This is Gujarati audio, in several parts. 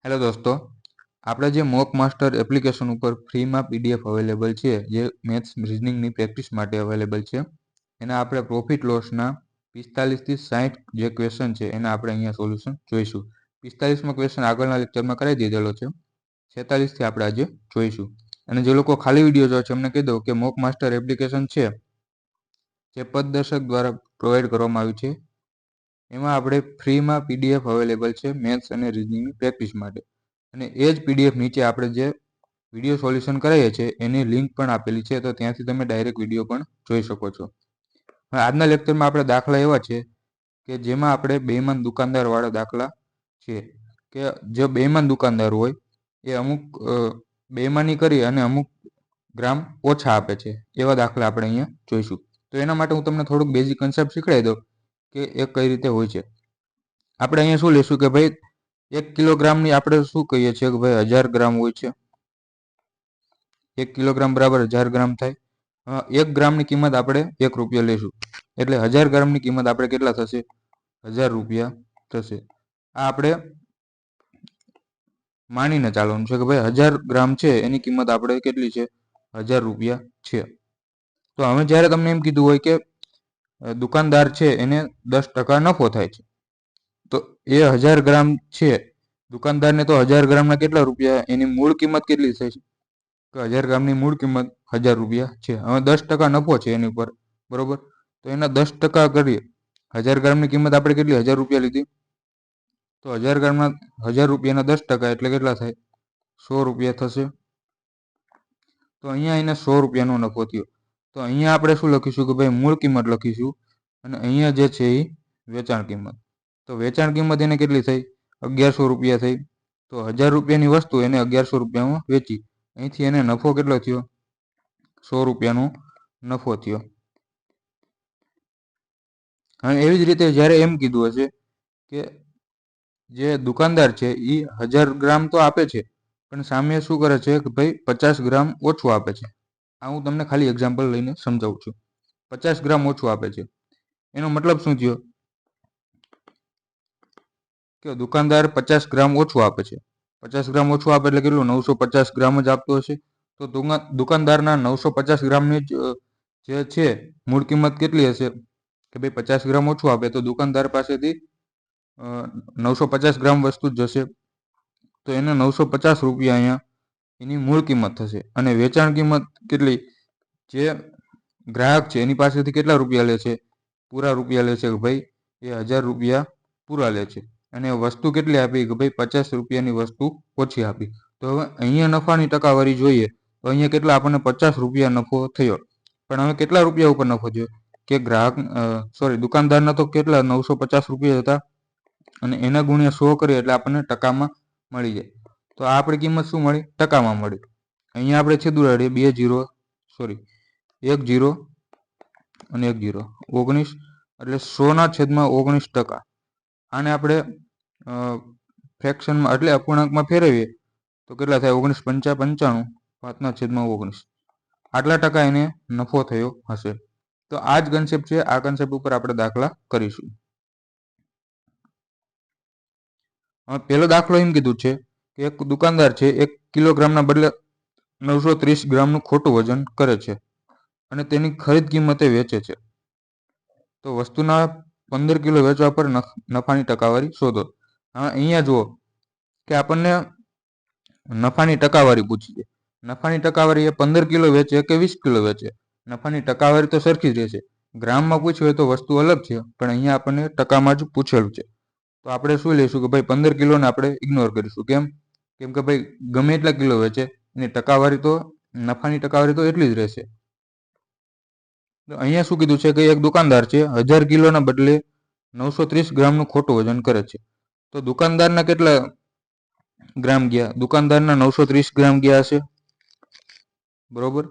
હેલો દોસ્તો, આપણે જે મોક માસ્ટર એપ્લિકેશન ઉપર ફ્રીમાં પીડીએફ અવેલેબલ છે, જે મેથ્સ રિઝનિંગની પ્રેક્ટિસ માટે અવેલેબલ છે, એના આપણે પ્રોફિટ લોસના 45 થી 60 જે ક્વેશ્ચન છે એના આપણે અહીંયા સોલ્યુશન જોઈશું. 45મો ક્વેશ્ચન આગળના લેક્ચરમાં કરાવી દીધેલો છે. 46 થી આપણે આજે જોઈશું. અને જે લોકો ખાલી વિડીયો જોવે છે એમને કહી દઉં કે મોક માસ્ટર એપ્લિકેશન છે જે પદદર્શક દ્વારા પ્રોવાઈડ કરવામાં આવ્યું છે. એમાં આપણે ફ્રીમાં પીડીએફ અવેલેબલ છે મેથ્સ અને રિઝનિંગની પ્રેક્ટિસ માટે. અને એ જ પીડીએફ નીચે આપણે જે વિડીયો સોલ્યુશન કરાવીએ છીએ એની લિંક પણ આપેલી છે, તો ત્યાંથી તમે ડાયરેક્ટ વિડીયો પણ જોઈ શકો છો. હવે આજના લેક્ચરમાં આપણે દાખલા એવા છે કે જેમાં આપણે બેઈમાન દુકાનદારવાળા દાખલા છે કે જે બેઈમાન દુકાનદાર હોય એ અમુક બેઈમાની કરી અને અમુક ગ્રામ ઓછા આપે છે, એવા દાખલા આપણે અહીંયા જોઈશું. તો એના માટે હું તમને થોડુંક બેઝિક કન્સેપ્ટ શીખવાડી દઉં કે એ કઈ રીતે હોય છે. આપણે અહીંયા શું લેશું કે ભાઈ 1 કિલોગ્રામની આપણે શું કહીએ છીએ કે ભાઈ 1000 ગ્રામ હોય છે. 1 કિલોગ્રામ બરાબર 1000 ગ્રામ થાય. 1 ગ્રામની કિંમત આપણે 1 રૂપિયા લેશું, એટલે 1000 ગ્રામની કિંમત આપણે કેટલા થશે? 1000 રૂપિયા થશે. આ આપણે માનીને ચાલવાનું છે કે ભાઈ 1000 ગ્રામ છે એની કિંમત આપણે કેટલી છે? 1000 રૂપિયા છે. તો હવે જ્યારે તમને એમ કીધું હોય કે દુકાનદાર છે એને 10% નફો થાય છે, તો એ 1000 ગ્રામ છે, દુકાનદારને તો 1000 ગ્રામના કેટલા રૂપિયા, એની મૂળ કિંમત કેટલી થશે? તો 1000 ગ્રામની મૂળ કિંમત 1000 રૂપિયા છે. હવે 10% નફો છે એની ઉપર, બરોબર? તો એના 10% કરીએ. 1000 ગ્રામની કિંમત આપણે કેટલી? 1000 રૂપિયા લીધી. તો 1000 ગ્રામના 1000 રૂપિયાના 10% એટલે કેટલા થાય? 100 રૂપિયા થશે. તો અહીંયા એને 100 રૂપિયાનો નફો થયો. તો અહીંયા આપણે શું લખીશું કે ભાઈ મૂળ કિંમત લખીશું, અને અહીંયા જે છે એ વેચાણ કિંમત. તો વેચાણ કિંમત એને કેટલી થઈ? 1100 રૂપિયા થઈ. તો 1000 રૂપિયાની વસ્તુ એને 1100 રૂપિયામાં વેચી. અહીંથી એને નફો કેટલો થયો? 100 રૂપિયાનો નફો થયો. અને એવી જ રીતે જ્યારે એમ કીધું હશે કે જે દુકાનદાર છે એ 1000 ગ્રામ તો આપે છે, પણ સામે શું કરે છે કે ભાઈ 50 ગ્રામ ઓછું આપે છે. આ હું તમને ખાલી એક્ઝામ્પલ લઈને સમજાવું છું. 50 ગ્રામ ઓછું આપે છે, એનો મતલબ શું થયો કે દુકાનદાર 50 ગ્રામ ઓછું આપે છે. 50 ગ્રામ ઓછું આપે એટલે કેટલું? 950 ગ્રામ જ આપતો હશે. તો દુકાનદારના 950 ગ્રામની જે છે મૂળ કિંમત કેટલી હશે કે ભાઈ 50 ગ્રામ ઓછું આપે તો દુકાનદાર પાસેથી 950 ગ્રામ વસ્તુ જ જશે. તો એને 950 રૂપિયા અહીંયા એની મૂળ કિંમત થશે. અને વેચાણ કિંમત કેટલી? જે ગ્રાહક છે એની પાસેથી કેટલા રૂપિયા લે છે? પૂરા રૂપિયા લે છે કે ભાઈ એ 1000 રૂપિયા પૂરા લે છે. અને વસ્તુ કેટલી આપી કે ભાઈ 50 રૂપિયાની વસ્તુ ઓછી આપી. તો હવે અહીંયા નફાની ટકાવારી જોઈએ તો અહીંયા કેટલા આપણને 50 રૂપિયા નફો થયો. પણ હવે કેટલા રૂપિયા ઉપર નફો થયો કે દુકાનદારના તો કેટલા 950 રૂપિયા હતા, અને એના ગુણ્યા 100 કરીએ એટલે આપણને ટકામાં મળી જાય. તો આ આપણી કિંમત શું મળી? ટકામાં મળી. અહીંયા આપણે છેદ ઉડાડીએ, 1 0 અને 1 0, 19, એટલે 100/19%. આને આપણે ફ્રેક્શનમાં એટલે અપૂર્ણાંકમાં ફેરવીએ તો કેટલા થાય? 19 × 5 = 5/19. આટલા ટકા એને નફો થયો હશે. તો આ જ કન્સેપ્ટ છે. આ કન્સેપ્ટ ઉપર આપણે દાખલા કરીશું. હવે પહેલો દાખલો એમ કીધું છે કે એક દુકાનદાર છે 1 કિલોગ્રામના બદલે 930 ગ્રામનું ખોટું વજન કરે છે અને તેની ખરીદ કિંમતે વેચે છે. તો વસ્તુના 15 કિલો વેચવા પર નફાની ટકાવારી શોધો. હવે અહીંયા જુઓ કે આપણને નફાની ટકાવારી પૂછી છે. નફાની ટકાવારી એ 15 કિલો વેચે કે 20 કિલો વેચે, નફાની ટકાવારી તો સરખી જ રહેશે. ગ્રામમાં પૂછ્યું હોય તો વસ્તુ અલગ છે, પણ અહીંયા આપણને ટકામાં જ પૂછેલું છે. તો આપણે શું લઈશું કે ભાઈ 15 કિલોને આપણે ઇગ્નોર કરીશું. કેમ કે ભાઈ ગમે એટલા કિલો વેચે એની ટકાવારી તો નફાની ટકાવારી તો એટલી જ રહેશે. તો અહીંયા શું કીધું છે કે એક દુકાનદાર છે 1000 કિલોના બદલે 930 ગ્રામનું ખોટું વજન કરે છે. તો દુકાનદારના કેટલા ગ્રામ ગયા? દુકાનદારના 930 ગ્રામ ગયા હશે, બરોબર?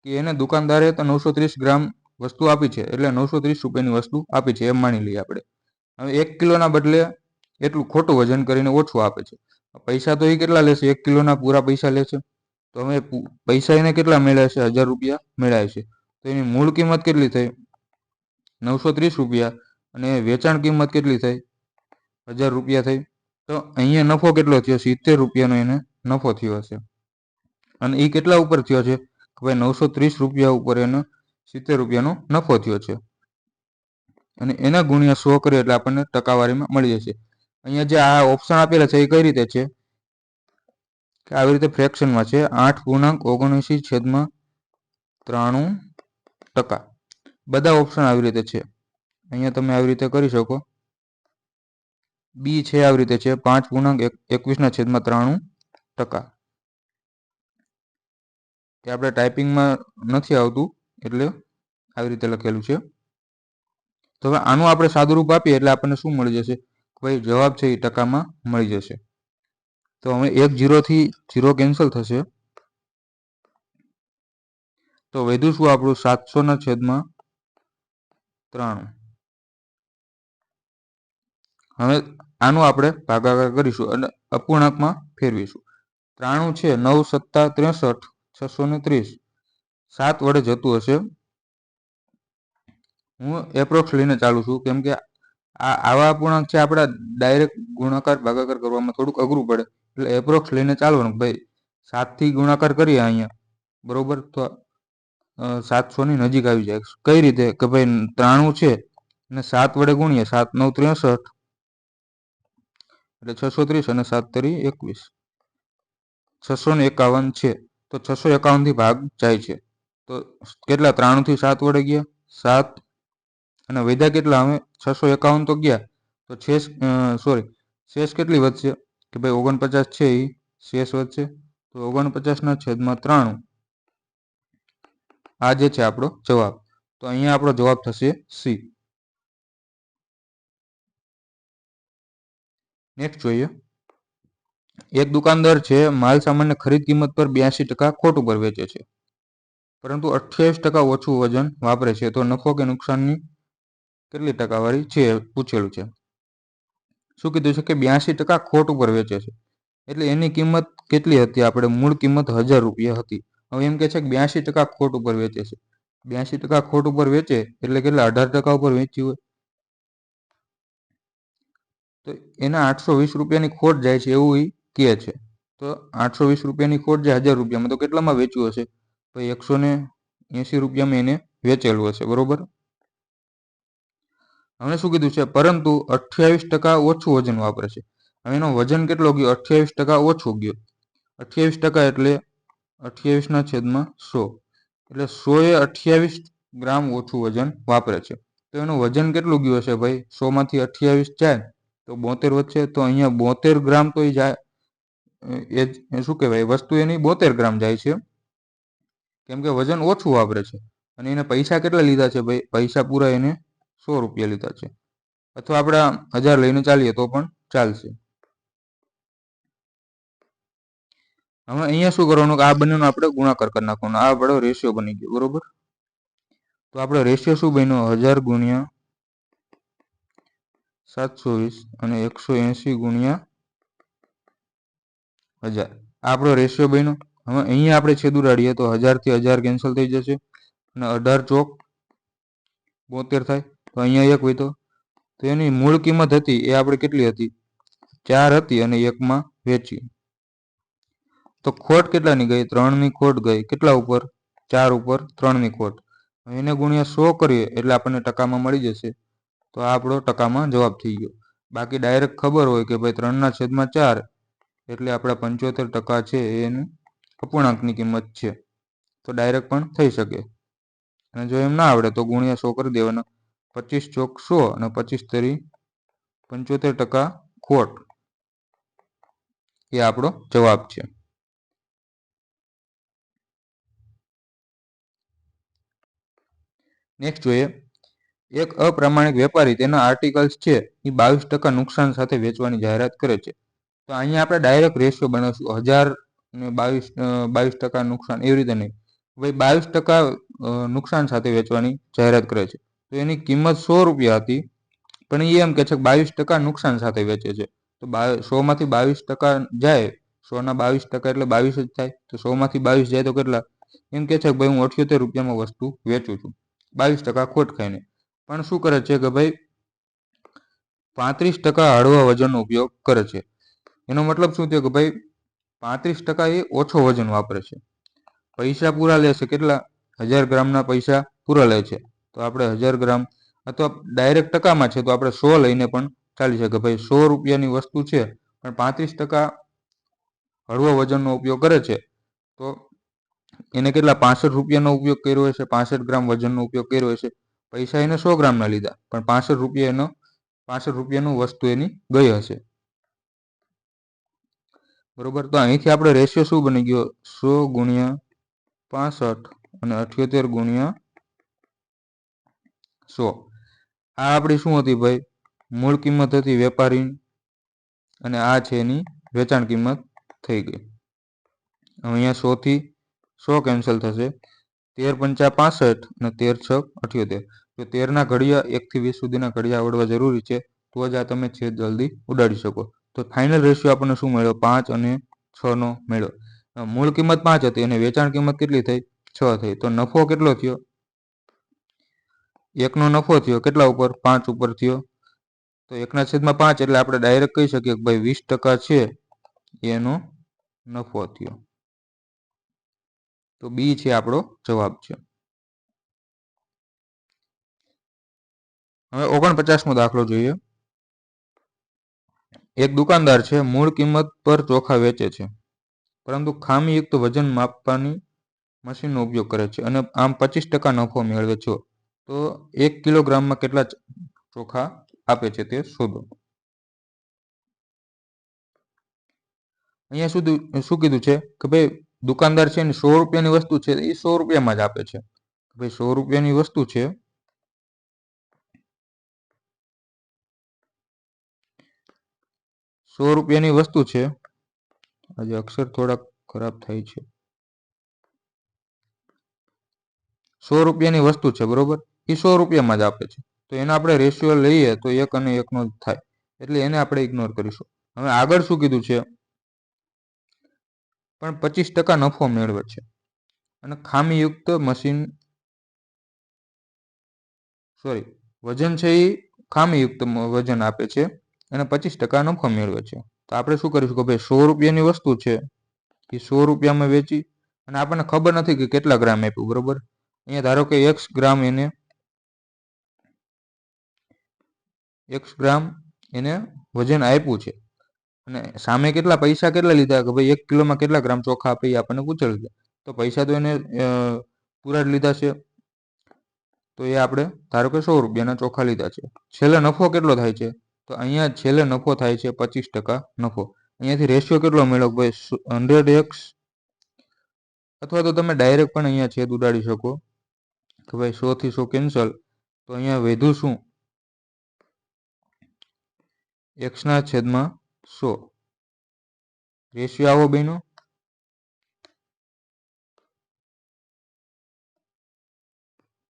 કે એને દુકાનદારે તો 930 ગ્રામ વસ્તુ આપી છે, એટલે 930 રૂપિયાની વસ્તુ આપી છે એમ માની લઈએ આપણે. હવે 1 કિલોના બદલે એટલું ખોટું વજન કરીને ઓછું આપે છે. પૈસા તો એ કેટલા લેશે? 1 કિલોના પૂરા પૈસા લેશે. તો હવે પૈસા એને કેટલા મળ્યા છે? 1000 રૂપિયા મળ્યા છે. તો એની મૂળ કિંમત કેટલી થઈ? 930 રૂપિયા. અને વેચાણ કિંમત કેટલી થઈ? 1000 રૂપિયા થઈ. તો અહીંયા નફો કેટલો થયો? 70 રૂપિયાનો એને નફો થયો હશે. અને એ કેટલા ઉપર થયો છે? કે ભાઈ 930 રૂપિયા ઉપર એનો 70 રૂપિયાનો નફો થયો છે. અને એના ગુણ્યા 100 કરીએ એટલે આપણને ટકાવારીમાં મળી જશે. અહીંયા જે આ ઓપ્શન આપેલા છે એ કઈ રીતે છે કે આવી રીતે ફ્રેક્શનમાં છે 8.79/93%. બધા ઓપ્શન આવી રીતે છે. અહીંયા તમે આવી રીતે કરી શકો. બી છે આવી રીતે છે 5.21/93%. એ આપણે ટાઈપિંગમાં નથી આવતું એટલે આવી રીતે લખેલું છે. તો હવે આનું આપણે સાદુરૂપ આપીએ એટલે આપણને શું મળી જશે? ભાઈ જવાબ છે એ ટકામાં મળી જશે. તો હવે 1 0 થી 0 કેન્સલ થશે. તો વધ્યું શું આપણું? 700/93. હવે આનું આપણે ભાગાકાર કરીશું અને અપૂર્ણાંકમાં ફેરવીશું. 93 છે 9 × 7 = 63 630. 7 વડે જતું હશે. હું એપ્રોક્સ લઈને ચાલુ છું કેમ કે આવા અપૂર્ણાંક છે આપણા ડાયરેક્ટ ગુણાકાર ભાગાકાર કરવામાં થોડુંક અઘરું પડે એટલે એપ્રોક્સ લઈને ચાલવાનું. ભાઈ 7 થી ગુણાકાર કરીએ અહીંયા બરોબર તો 700 ની નજીક આવી જાય. કઈ રીતે કે ભાઈ 93 છે અને 7 વડે ગુણીએ 7 × 9 = 63 એટલે 630 અને 7 × 3 = 21. 651 છે તો 651 થી ભાગ જાય છે તો કેટલા? 93 થી 7 વડે ગયા 7 અને વધ્યા કેટલા? હવે 651 તો ગયા તો શેષ કેટલી વધશે કે ભાઈ 49 છે એ શેષ વધશે. તો 49/93 આ જે છે આપણો જવાબ. તો અહીંયા આપણો જવાબ થશે સી. નેક્સ્ટ જોઈએ. એક દુકાનદાર છે માલ સામાનની ખરીદ કિંમત પર 82% ખોટ ઉપર વેચે છે પરંતુ 28% ઓછું વજન વાપરે છે તો નફો કે નુકસાનની કેટલી ટકાવારી છે પૂછેલું છે. શું કીધું છે કે 82% ખોટ ઉપર વેચે છે એટલે એની કિંમત કેટલી હતી? આપણે મૂળ કિંમત 1000 રૂપિયા હતી. હવે એમ કે છે કે 82% ખોટ ઉપર વેચે છે. 82% ખોટ ઉપર વેચે એટલે કેટલા? 18% ઉપર વેચ્યું હોય તો એના 820 રૂપિયાની ખોટ જાય છે એવું એ કહે છે. તો 820 રૂપિયાની ખોટ જાય 1000 રૂપિયામાં તો કેટલામાં વેચ્યું હશે? તો 180 રૂપિયામાં એને વેચેલું હશે બરોબર. હવે શું કીધું છે? પરંતુ 28% ઓછું વજન વાપરે છે. હવે એનો વજન કેટલો ગયો? 28% ઓછો ગયો. 28% એટલે 28/100 એટલે 100 એ 28 ગ્રામ ઓછું વજન વાપરે છે. તો એનું વજન કેટલું ગયું હશે ભાઈ? 100 માંથી 28 જાય તો 72 વધશે. તો અહીંયા 72 ગ્રામ તો એ જાય એ શું કહેવાય વસ્તુ એની 72 ગ્રામ જાય છે કેમ કે વજન ઓછું વાપરે છે. અને એને પૈસા કેટલા લીધા છે ભાઈ? પૈસા પૂરા એને 100 રૂપિયા લીધા છે અથવા આપણે 1000 લઈને ચાલીએ તો પણ ચાલશે. હવે અહીંયા શું કરવાનું કે આ બંનેનો આપણે ગુણાકાર કરી નાખવાનો. આ આપણો રેશિયો બની ગયો બરોબર. તો આપણો રેશિયો શું બન્યો? 1000 × 720 અને 180 × 1000 આપણો રેશિયો બન્યો. હવે અહીંયા આપણે છેદ ઉડાડીએ તો 1000 થી 1000 કેન્સલ થઈ જશે અને 18 ચોક 72 થાય. તો અહીંયા 1 હોય તો એની મૂળ કિંમત હતી એ આપણે કેટલી હતી? 4 હતી અને 1 માં વેચી તો ખોટ કેટલાની ગઈ? 3 ની ખોટ ગઈ. કેટલા ઉપર? 4 ઉપર 3 ની ખોટ. એને ગુણ્યા 100 કરીએ એટલે આપણને ટકામાં મળી જશે. તો આ આપણો ટકામાં જવાબ થઈ ગયો. બાકી ડાયરેક્ટ ખબર હોય કે ભાઈ 3/4 એટલે આપણા 75% છે એનું અપૂર્ણાંકની કિંમત છે તો ડાયરેક્ટ પણ થઈ શકે. અને જો એમ ના આવડે તો ગુણ્યા 100 કરી દેવાના. 25 ચોક 100 અને 25 તરી 75% ખોટ એ આપણો જવાબ છે. નેક્સ્ટ જોઈએ. એક અપ્રામાણિક વેપારી તેના આર્ટિકલ્સ છે એ 22% નુકસાન સાથે વેચવાની જાહેરાત કરે છે. તો અહીંયા આપણે ડાયરેક્ટ રેશિયો બનાવશું 1000 ને 22% નુકસાન એવી રીતે નહીં. ભાઈ 22% નુકસાન સાથે વેચવાની જાહેરાત કરે છે તો એની કિંમત 100 રૂપિયા હતી પણ એ એમ કે છે કે 22% નુકસાન સાથે વેચે છે. તો 100 માંથી 22% જાય 100 ના 22% એટલે 22 જ થાય. તો 100 માંથી 22 જાય તો કેટલા? એમ કે છે કે ભાઈ હું 78 રૂપિયામાં વસ્તુ વેચું છું 22% ખોટ ખાઈને. પણ શું કરે છે કે ભાઈ 35% હળવા વજનનો ઉપયોગ કરે છે. એનો મતલબ શું થયો કે ભાઈ 35% એ ઓછો વજન વાપરે છે. પૈસા પૂરા લે છે, કેટલા 1000 ગ્રામના પૈસા પૂરા લે છે. તો આપણે 1000 ગ્રામ અથવા ડાયરેક્ટ ટકામાં છે તો આપણે 100 લઈને પણ ચાલી શકે. ભાઈ 100 રૂપિયાની વસ્તુ છે પણ 35% હળવો વજનનો ઉપયોગ કરે છે, તો એને કેટલા 65 રૂપિયાનો ઉપયોગ કર્યો હશે, 65 ગ્રામ વજનનો ઉપયોગ કર્યો હશે. પૈસા એને 100 ગ્રામના લીધા પણ 65 રૂપિયાનું વસ્તુ એની ગઈ હશે. બરોબર. તો અહીંથી આપણે રેશિયો શું બની ગયો? 100 ગુણ્યા 65 અને 78 ગુણ્યા 100. આ આપણી શું હતી ભાઈ? મૂળ કિંમત હતી વેપારી, અને આ છે એની વેચાણ કિંમત થઈ ગઈ. અહીંયા 100 થી 100 કેન્સલ થશે. 13 × 5 = 65 અને 13 × 6 = 78. તો 13ના ઘડિયા 1 થી 20 સુધીના ઘડિયા આવડવા જરૂરી છે, તો જ આ તમે છેદ જલ્દી ઉડાડી શકો. તો ફાઇનલ રેશિયો આપણને શું મળ્યો? 5 અને 6 નો મળ્યો. મૂળ કિંમત 5 હતી અને વેચાણ કિંમત કેટલી થઈ? 6 થઈ. તો નફો કેટલો થયો? 1નો નફો થયો. કેટલા ઉપર? 5 ઉપર થયો. તો 1/5 એટલે આપણે ડાયરેક્ટ કહી શકીએ કે ભાઈ 20% છે એનો નફો થયો. તો બી છે આપણો જવાબ છે. હવે 49મો દાખલો જોઈએ. એક દુકાનદાર છે, મૂળ કિંમત પર ચોખા વેચે છે, પરંતુ ખામીયુક્ત વજન માપવાની મશીનનો ઉપયોગ કરે છે અને આમ 25% નફો મેળવે છે. તો 1 કિલોગ્રામમાં કેટલા ચોખા આપે છે તે શોધો. અહીંયા શું કીધું છે કે ભાઈ દુકાનદાર છે ને 100 રૂપિયાની વસ્તુ છે એ 100 રૂપિયામાં જ આપે છે. ભાઈ 100 રૂપિયાની વસ્તુ છે, 100 રૂપિયાની વસ્તુ છે. આજે અક્ષર થોડાક ખરાબ થાય છે. 100 રૂપિયાની વસ્તુ છે, બરોબર? એ 100 રૂપિયામાં જ આપે છે. તો એનો આપણે રેશિયો લઈએ તો 1 અને 1નો જ થાય, એટલે એને આપણે ઇગ્નોર કરીશું. હવે આગળ શું કીધું છે? પણ 25% નફો મેળવે છે અને ખામીયુક્ત વજન છે એ ખામીયુક્ત વજન આપે છે અને 25% નફો મેળવે છે. તો આપણે શું કરીશું કે ભાઈ 100 રૂપિયાની વસ્તુ છે એ 100 રૂપિયામાં વેચી, અને આપણને ખબર નથી કે કેટલા ગ્રામ આપ્યું, બરોબર? અહીંયા ધારો કે x ગ્રામ એને વજન આપ્યું છે, અને સામે કેટલા પૈસા કેટલા લીધા કે ભાઈ 1 કિલોમાં કેટલા ગ્રામ ચોખા આપે આપણને પૂછેલું છે. તો પૈસા તો એને પૂરા જ લીધા છે, તો એ આપણે ધારો કે 100 રૂપિયાના ચોખા લીધા છે. છેલ્લે નફો કેટલો થાય છે? તો અહીંયા છેલ્લે નફો થાય છે 25% નફો. અહીંયાથી રેશિયો કેટલો મળ્યો ભાઈ? 100x, અથવા તો તમે ડાયરેક્ટ પણ અહીંયા છેદ ઉડાડી શકો કે ભાઈ 100 થી 100 કેન્સલ. તો અહીંયા વધ્યું શું? x/100. રેશિયો આવો બન્યો.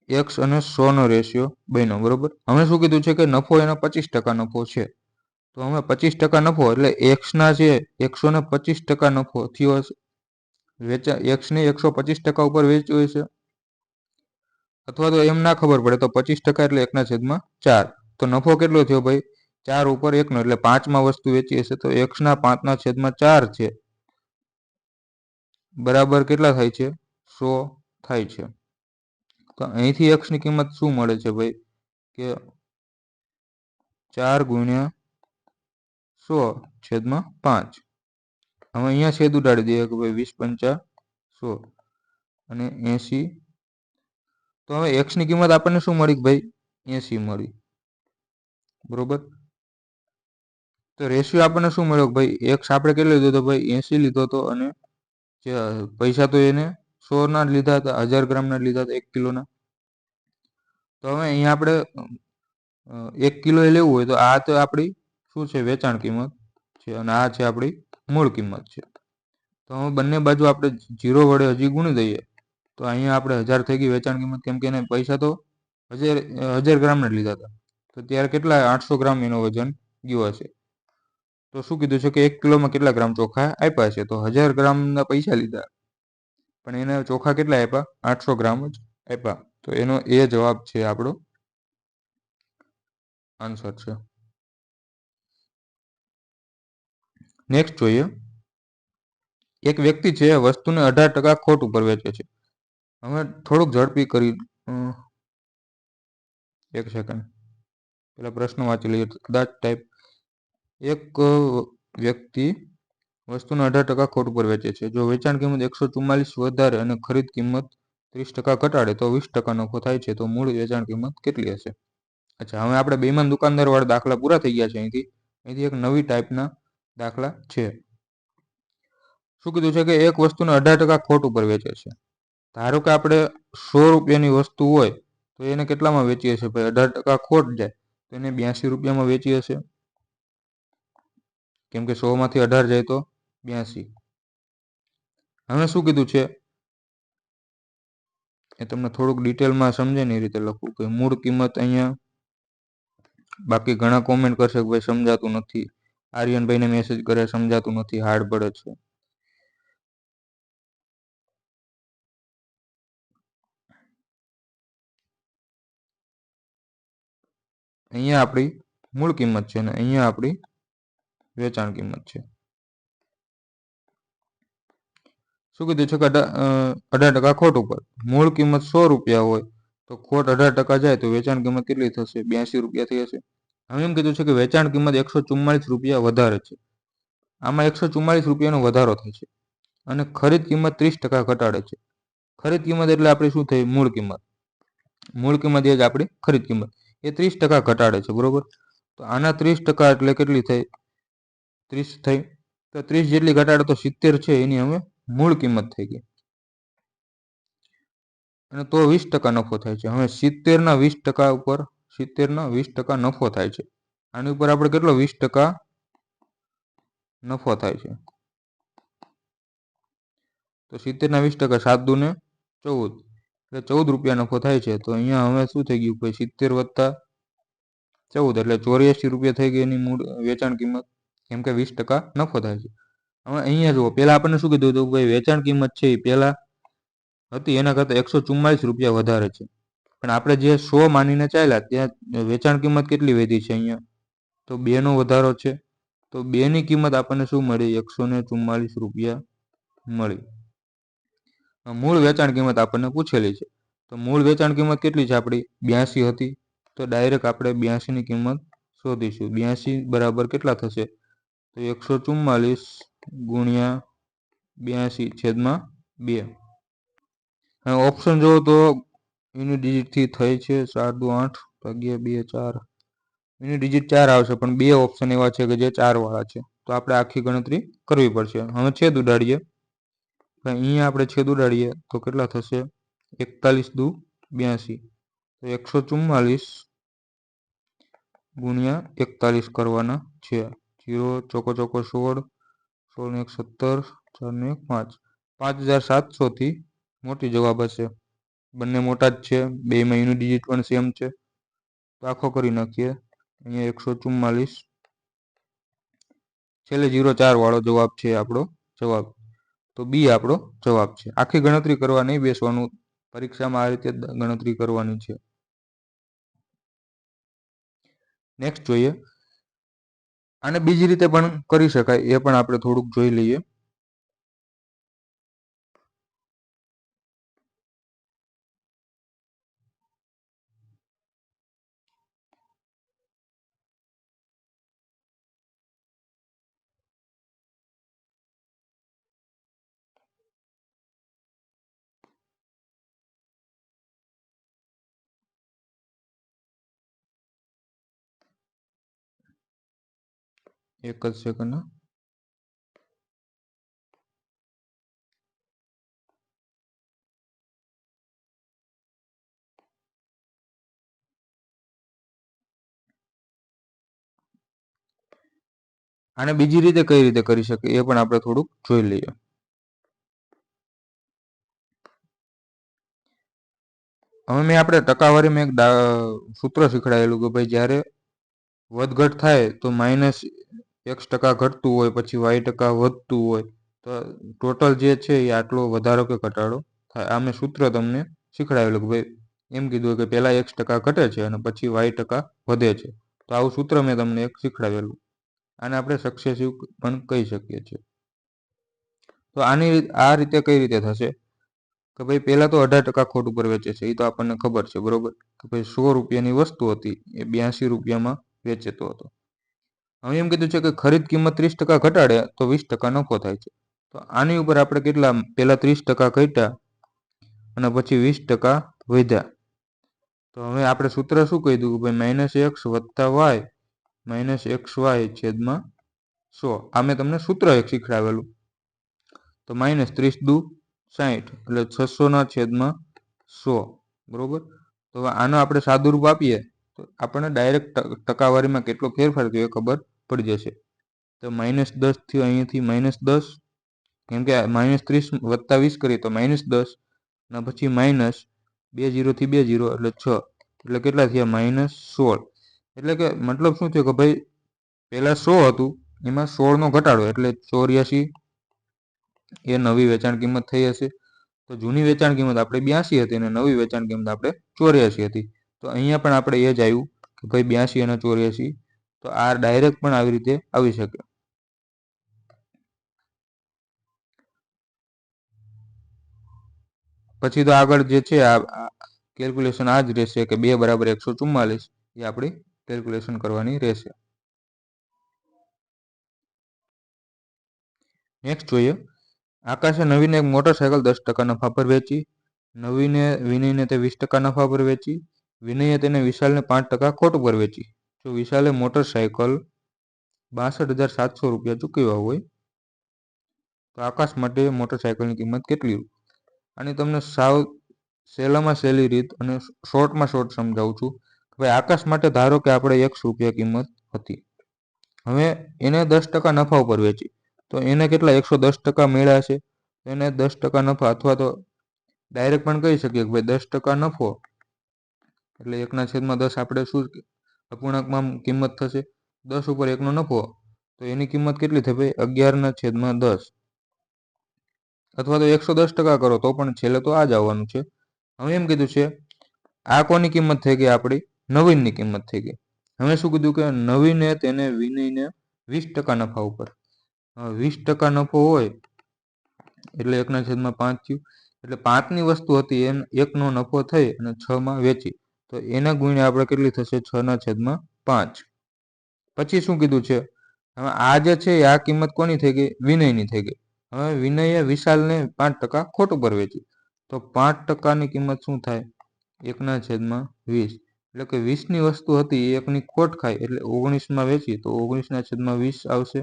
x અને 100નો રેશિયો બન્યો, બરોબર? હવે શું કીધું છે કે નફો એનો 25% નફો છે. તો હવે 25% નફો એટલે x છે 125% નફો થયો હશે. x ને 125% ઉપર વેચ્યું હશે, અથવા તો એમ ના ખબર પડે તો 25% એટલે 1/4. તો નફો કેટલો થયો ભાઈ? 4 ઉપર 1નો, એટલે 5માં વસ્તુ વેચી હશે. તો x/5/4 છે બરાબર કેટલા થાય છે? 100 થાય છે. તો અહીંથી x ની કિંમત શું મળે છે ભાઈ? કે 4 × 100/5. હવે અહીંયા છેદ ઉડાડી દઈએ કે ભાઈ 20 × 100 અને 80. તો હવે x ની કિંમત આપણને શું મળી ભાઈ? 80 મળી, બરોબર? તો રેશિયો આપણને શું મળ્યો ભાઈ? x આપણે કેટલો લીધો તો ભાઈ 80 લીધો હતો, અને જે પૈસા તો એને 100ના લીધા હતા, 1000 ગ્રામના લીધા હતા 1 કિલોના. તો હવે અહીંયા આપણે 1 કિલો લેવું હોય તો આ તો આપણી શું છે? વેચાણ કિંમત છે, અને આ છે આપણી મૂળ કિંમત છે. તો હવે બંને બાજુ આપણે 0 વડે હજી ગુણી દઈએ તો અહીંયા આપણે 1000 થઈ ગઈ વેચાણ કિંમત, કેમ કે એને પૈસા તો 1000 ગ્રામના લીધા હતા. તો ત્યારે કેટલા? 800 ગ્રામ એનો વજન ગયો હશે. તો શું કીધું છે કે 1 કિલોમાં કેટલા ગ્રામ ચોખા આપ્યા છે? તો 1000 ગ્રામના પૈસા લીધા, પણ એને ચોખા કેટલા આપ્યા? 800 ગ્રામ જ આપ્યા. તો એનો એ જવાબ છે, આપણો આન્સર છે. નેક્સ્ટ જોઈએ, એક વ્યક્તિ છે વસ્તુને 18% ખોટ ઉપર વેચે છે. હવે થોડુંક ઝડપી કરી, એક સેકન્ડ, પેલા પ્રશ્ન વાંચી લઈએ કદાચ ટાઈપ. એક વ્યક્તિ વસ્તુને 18% ખોટ ઉપર વેચે છે. જો વેચાણ કિંમત 144 વધારે અને ખરીદ કિંમત 30% ઘટાડે તો 20% નફો થાય છે. તો મૂળ વેચાણ કિંમત કેટલી હશે? અચ્છા, હવે આપણે બેઈમાન દુકાનદાર વાળા દાખલા પૂરા થઈ ગયા છે. અહીંથી એક નવી ટાઈપના દાખલા છે. શું કીધું છે કે એક વસ્તુને 18% ખોટ ઉપર વેચે છે. ધારો કે આપણે 100 રૂપિયાની વસ્તુ હોય તો એને કેટલામાં વેચીએ છીએ ભાઈ? 18% ખોટ જાય તો એને 82 રૂપિયામાં વેચી હશે, કેમ કે 100 માંથી 18 જાય તો 82. હવે શું કીધું છે એ તમને થોડુંક ડિટેલમાં સમજે ને એ રીતે લખું કે મૂળ કિંમત અહીંયા, બાકી ઘણા કોમેન્ટ કરશે કે ભાઈ સમજાતું નથી. આર્યનભાઈને મેસેજ કરે સમજાતું નથી, હાર્ડ પડે છે. અહીંયા આપણી મૂળ કિંમત છે ને અહીંયા આપણી વેચાણ કિંમત છે. શું કીધું છે કે 18% ખોટ ઉપર. મૂળ કિંમત 100 રૂપિયા હોય તો ખોટ 18% જાય તો વેચાણ કિંમત કેટલી થશે? 82 રૂપિયા થઈ હશે. હવે એમ કીધું છે કે વેચાણ કિંમત 144 રૂપિયા વધારે છે. આમાં 144 રૂપિયાનો વધારો થાય છે અને ખરીદ કિંમત 30% ઘટાડે છે. ખરીદ કિંમત એટલે આપણી શું થઈ? મૂળ કિંમત. મૂળ કિંમત એ જ આપણી ખરીદ કિંમત, એ 30% ઘટાડે છે, બરોબર. તો આના 30% એટલે કેટલી થઈ? 30 થઈ. તો 30 જેટલી ઘટાડે તો 70 છે એની હવે મૂળ કિંમત થઈ ગઈ, અને તો 20% નફો થાય છે. હવે 70ના 20% ઉપર 70ના 20% નફો થાય છે. આની ઉપર આપણે કેટલો 20% નફો થાય છે? તો 70ના 20%, 7 દુને 14, એટલે 14 રૂપિયા નફો થાય છે. તો અહીંયા હવે શું થઈ ગયું ભાઈ? 70 વત્તા 14 એટલે 84 રૂપિયા થઈ ગઈ એની મૂળ વેચાણ કિંમત, કેમ કે 20% નફો થાય છે. હવે અહીંયા જુઓ, પહેલા આપણને શું કીધું હતું ભાઈ? વેચાણ કિંમત છે એ પહેલા હતી એના કરતાં 144 રૂપિયા વધારે છે. પણ આપણે જે 100 માનીને ચાલ્યા ત્યાં વેચાણ કિંમત કેટલી વધી છે? અહીંયા તો 2નો વધારો છે. તો 2ની કિંમત આપણને શું મળી? 144 રૂપિયા મળી. મૂળ વેચાણ કિંમત આપણને પૂછેલી છે. તો મૂળ વેચાણ કિંમત કેટલી છે આપણી? 82 હતી. તો ડાયરેક્ટ આપણે 82ની કિંમત શોધીશું. 82 બરાબર કેટલા થશે? તો 144 ગુણ્યા 82/2. હવે ઓપ્શન જુઓ તો યુનિટ ડિજિટથી થઈ છે 4 દુ 8 ભાગ્યા 2 4. યુનિટ ડિજિટ 4 આવશે, પણ 2 ઓપ્શન એવા છે કે જે 4 વાળા છે. તો આપણે આખી ગણતરી કરવી પડશે. હવે છેદ ઉડાડીએ. અહીંયા આપણે છેદ ઉડાડીએ તો કેટલા થશે? 41 દુ 82. તો 144 ગુણ્યા 41 કરવાના છે. 0 ચોકો ચોકો 16, 16 ને 1 17, 4 ને 1 5. 5700 થી મોટી જવાબ હશે. બંને મોટા જ છે, બેમાં યુનિટ ડિજિટ પણ સેમ છે. તો આખો કરી નાખીએ. અહીંયા 144, છેલ્લે 04 વાળો જવાબ છે આપણો જવાબ. તો બી આપણો જવાબ છે. આખી ગણતરી કરવા નહીં બેસવાનું, પરીક્ષામાં આ રીતે ગણતરી કરવાની છે. નેક્સ્ટ જોઈએ, આને બીજી રીતે પણ કરી શકાય, એ પણ આપણે થોડુંક જોઈ લઈએ. એક જ સેકન્ડ. આને બીજી રીતે કઈ રીતે કરી શકે એ પણ આપણે થોડુંક જોઈ લઈએ. હવે મેં આપણે ટકાવારીમાં એક સૂત્ર શીખડાયેલું કે ભાઈ જ્યારે વધઘટ થાય તો -X% ઘટતું હોય પછી Y% વધતું હોય તો ટોટલ જે છે એ આટલો વધારો કે ઘટાડો થાય. આ મેં સૂત્ર તમને શીખડાવેલું કે ભાઈ એમ કીધું કે પહેલા X% ઘટે છે અને પછી Y% વધે છે. તો આવું સૂત્ર મેં તમને એક શીખડાવેલું. આને આપણે સક્સેસિવ પણ કહી શકીએ છીએ. તો આ રીતે કઈ રીતે થશે કે ભાઈ પહેલા તો 18% ખોટ ઉપર વેચે છે, એ તો આપણને ખબર છે, બરોબર, કે ભાઈ 100 રૂપિયાની વસ્તુ હતી એ 82 રૂપિયામાં વેચેતો હતો. હવે એમ કીધું છે કે ખરીદ કિંમત 30% ઘટાડે તો 20% નફો થાય છે. તો આની ઉપર આપણે કેટલા પહેલા 30% ઘટ્યા અને પછી 20% વધ્યા. તો હવે આપણે સૂત્ર શું કહી દઉં કે ભાઈ -x + y - xy છેદમાં 100. આ મેં તમને સૂત્ર એક શીખડાવેલું. તો -30 દુ 60 એટલે 600/100, બરોબર. તો આનો આપણે સાદુરૂપ આપીએ તો આપણને ડાયરેક્ટ ટકાવારીમાં કેટલો ફેરફાર થયો એ ખબર પડી જશે. તો -10 થયું અહીંયાથી -10, કેમ કે -30 + 20 કરીએ તો -10 અને પછી માઇનસ 2 0 થી 2 0 એટલે 6, એટલે કેટલા થયા -16. એટલે કે મતલબ શું થયો કે ભાઈ પહેલા 100 હતું એમાં 16 નો ઘટાડો એટલે 84 એ નવી વેચાણ કિંમત થઈ હશે. તો જૂની વેચાણ કિંમત આપણે 82 હતી અને નવી વેચાણ કિંમત આપણે 84 હતી. તો અહીંયા પણ આપણે એ જ આવ્યું કે ભાઈ 82 અને 84. તો આ ડાયરેક્ટ પણ આવી રીતે આવી શકે. પછી તો આગળ જે છે આ કેલ્ક્યુલેશન આ જ રહેશે કે 2 = 144, એ આપણી કેલ્ક્યુલેશન કરવાની રહેશે. નેક્સ્ટ જોઈએ, આકાશે નવીને એક મોટરસાયકલ 10% નફા પર વેચી. નવીને વિનયને તે 20% નફા પર વેચી. વિનયે તેને વિશાલને 5% ખોટ ઉપર વેચી. જો વિશાલે મોટરસાયકલ 62,700 રૂપિયા ચૂકવ્યા હોય તો આકાશ માટે મોટરસાયકલની કિંમત કેટલી? આની તમને સાવ સહેલામાં સહેલી રીત અને શોર્ટમાં શોર્ટ સમજાવું છું. ભાઈ આકાશ માટે ધારો કે આપણે 100 રૂપિયા કિંમત હતી. હવે એને 10% નફા ઉપર વેચી તો એને કેટલા 110% મળ્યા છે. એને 10% નફા, અથવા તો ડાયરેક્ટ પણ કહી શકીએ કે ભાઈ 10% નફો એટલે 1/10 આપણે શું અપૂર્ણાંકમાં કિંમત થશે 10 ઉપર 1નો નફો, તો એની કિંમત કેટલી થઈ ભાઈ 11/10, અથવા તો 110% કરો તો પણ છેલ્લે તો આ જ આવવાનું છે. હવે એમ કીધું છે આ કોની કિંમત થઈ ગઈ? આપણી નવીનની કિંમત થઈ ગઈ. હવે શું કીધું કે નવીને તેને વિનયને 20% નફા ઉપર, 20% નફો હોય એટલે 1/5 થયું. એટલે 5ની વસ્તુ હતી એને 1નો નફો થઈ અને 6માં વેચી, તો એના ગુણ્યા આપણે કેટલી થશે 6/5. પછી શું કીધું છે, હવે આ જે છે આ કિંમત કોની થઈ ગઈ? વિનયની થઈ ગઈ. હવે વિનયે વિશાલને 5% ખોટ ઉપર વેચી, તો 5%ની કિંમત શું થાય? 1/20. એટલે કે 20ની વસ્તુ હતી એ 1ની ખોટ ખાય એટલે 19માં વેચી, તો 19/20 આવશે.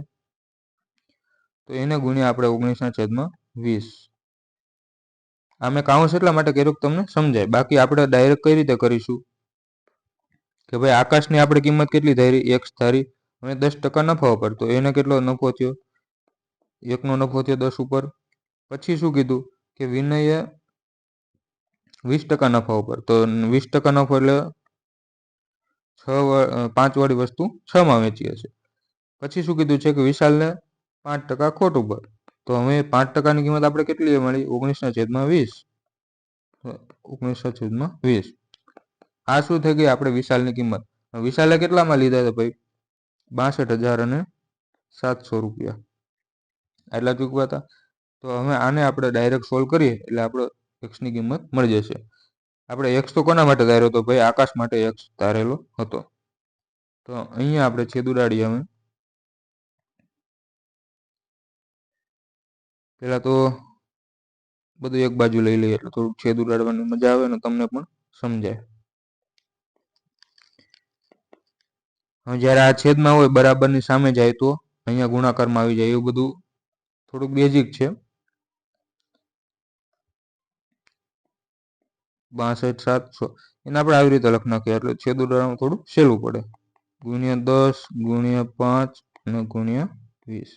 તો એને ગુણ્યા આપણે 19/20. આ મેં કાઉન્સ એટલા માટે કર્યું કે તમને સમજાય. બાકી આપણે ડાયરેક્ટ કઈ રીતે કરીશું કે ભાઈ આકાશની આપણે કિંમત કેટલી ધારી? x ધારી. હવે 10% નફા ઉપર, તો એને કેટલો નફો થયો? 1નો નફો થયો 10 ઉપર. પછી શું કીધું કે વિનયે 20% નફા ઉપર, તો 20% નફો એટલે 5 વાળી વસ્તુ 6માં વેચી હશે. પછી શું કીધું છે કે વિશાલને 5% ખોટ ઉપર, તો હવે 5%ની કિંમત આપણે કેટલી મળી? 19/20. 19/20. આ શું થઈ ગઈ? આપણે વિશાલની કિંમત. વિશાલે કેટલામાં લીધા હતા ભાઈ? 62,700 રૂપિયા એટલા ચૂકવા હતા. તો હવે આને આપણે ડાયરેક્ટ સોલ્વ કરીએ એટલે આપણે એક્સની કિંમત મળી જશે. આપણે એક્સ તો કોના માટે ધાર્યો હતો ભાઈ? આકાશ માટે એક્સ ધારેલો હતો. તો અહીંયા આપણે છેદ ઉડાડીએ. હવે પહેલા તો બધું એક બાજુ લઈ લઈએ એટલે થોડુંક છેદ ઉડાડવાની મજા આવે ને તમને પણ સમજાય. હવે જ્યારે આ છેદમાં હોય બરાબરની સામે જાય તો અહીંયા ગુણાકારમાં આવી જાય. એવું બધું થોડુંક બેઝિક છે. 62,700 એને આપણે આવી રીતે લખી નાખીએ એટલે છેદ ઉડાડવામાં થોડું સહેલું પડે. ×10 ×5 અને ×20.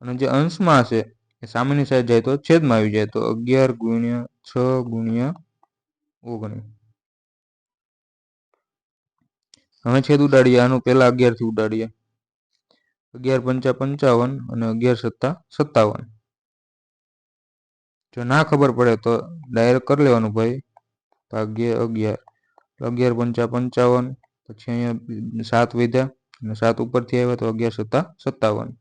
અને જે અંશમાં હશે એ સામેની સાઈડ જાય તો છેદમાં આવી જાય, તો 11 × 6 × 19. હવે છેદ ઉડાડીએ. આનું પહેલા 11 થી ઉડાડીએ. 11 × 5 = 55 અને 11 × 7 = 57. જો ના ખબર પડે તો ડાયરેક્ટ કરી લેવાનું ભાઈ, ભાગ્યે 11. 11 × 5 = 55. પછી અહીંયા 7 વધ્યા અને 7 ઉપરથી આવ્યા તો 11 સત્તા 57.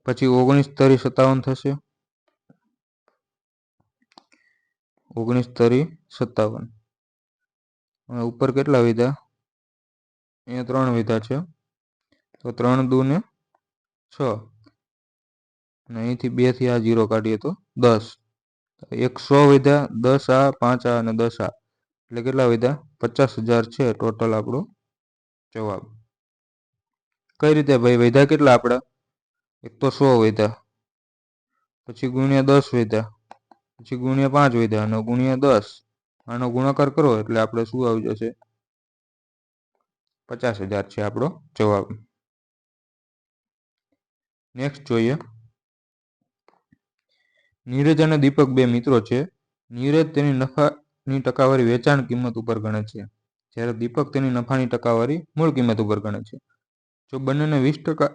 પછી 19 તરી 57 થશે. 19 તરી 57. હવે ઉપર કેટલા વધ્યા? અહીંયા 3 વધ્યા છે, તો 3 દુ ને 6, અને અહીંથી 2 થી આ 0 કાઢીએ તો 10. 100 વધ્યા, 10 આ, 5 આ અને 10 આ, એટલે કેટલા વધ્યા? 50,000 છે ટોટલ આપણો જવાબ. કઈ રીતે ભાઈ વધ્યા કેટલા આપણા? એક તો 100 વધ્યા, પછી ગુણ્યા 10 વધ્યા, પછી ગુણ્યા 5 વધ્યા અને ગુણ્યા 10. આનો ગુણાકાર કરો એટલે આપણે શું આવી જશે? 50,000 છે આપણો જવાબ. નેક્સ્ટ જોઈએ. નીરજ અને દીપક બે મિત્રો છે. નીરજ તેની નફાની ટકાવારી વેચાણ કિંમત ઉપર ગણે છે, જ્યારે દીપક તેની નફાની ટકાવારી મૂળ કિંમત ઉપર ગણે છે. જો બંનેને 20%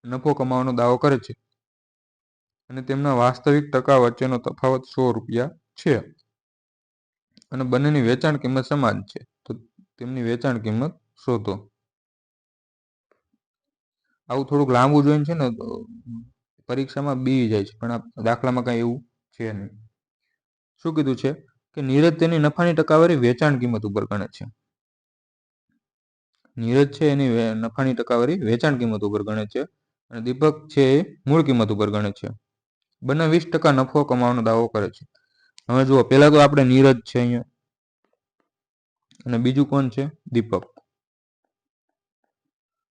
નફો કમાવાનો દાવો કરે છે અને તેમના વાસ્તવિક ટકા વચ્ચેનો તફાવત 100 રૂપિયા છે અને બંનેની વેચાણ કિંમત સમાન છે, તો તેમની વેચાણ કિંમત શોધો. આવું થોડુંક લાંબુ જોઈને છે ને પરીક્ષામાં બી જાય છે, પણ આ દાખલામાં કાંઈ એવું છે નહીં. શું કીધું છે કે નીરજ તેની નફાની ટકાવારી વેચાણ કિંમત ઉપર ગણે છે. નીરજ છે એની નફાની ટકાવારી વેચાણ કિંમત ઉપર ગણે છે અને દીપક છે એ મૂળ કિંમત ઉપર ગણે છે. બંને 20% નફો કમાવાનો દાવો કરે છે. હવે જુઓ, પહેલા તો આપણે નીરજ છે અહીંયા, અને બીજું કોણ છે? દીપક.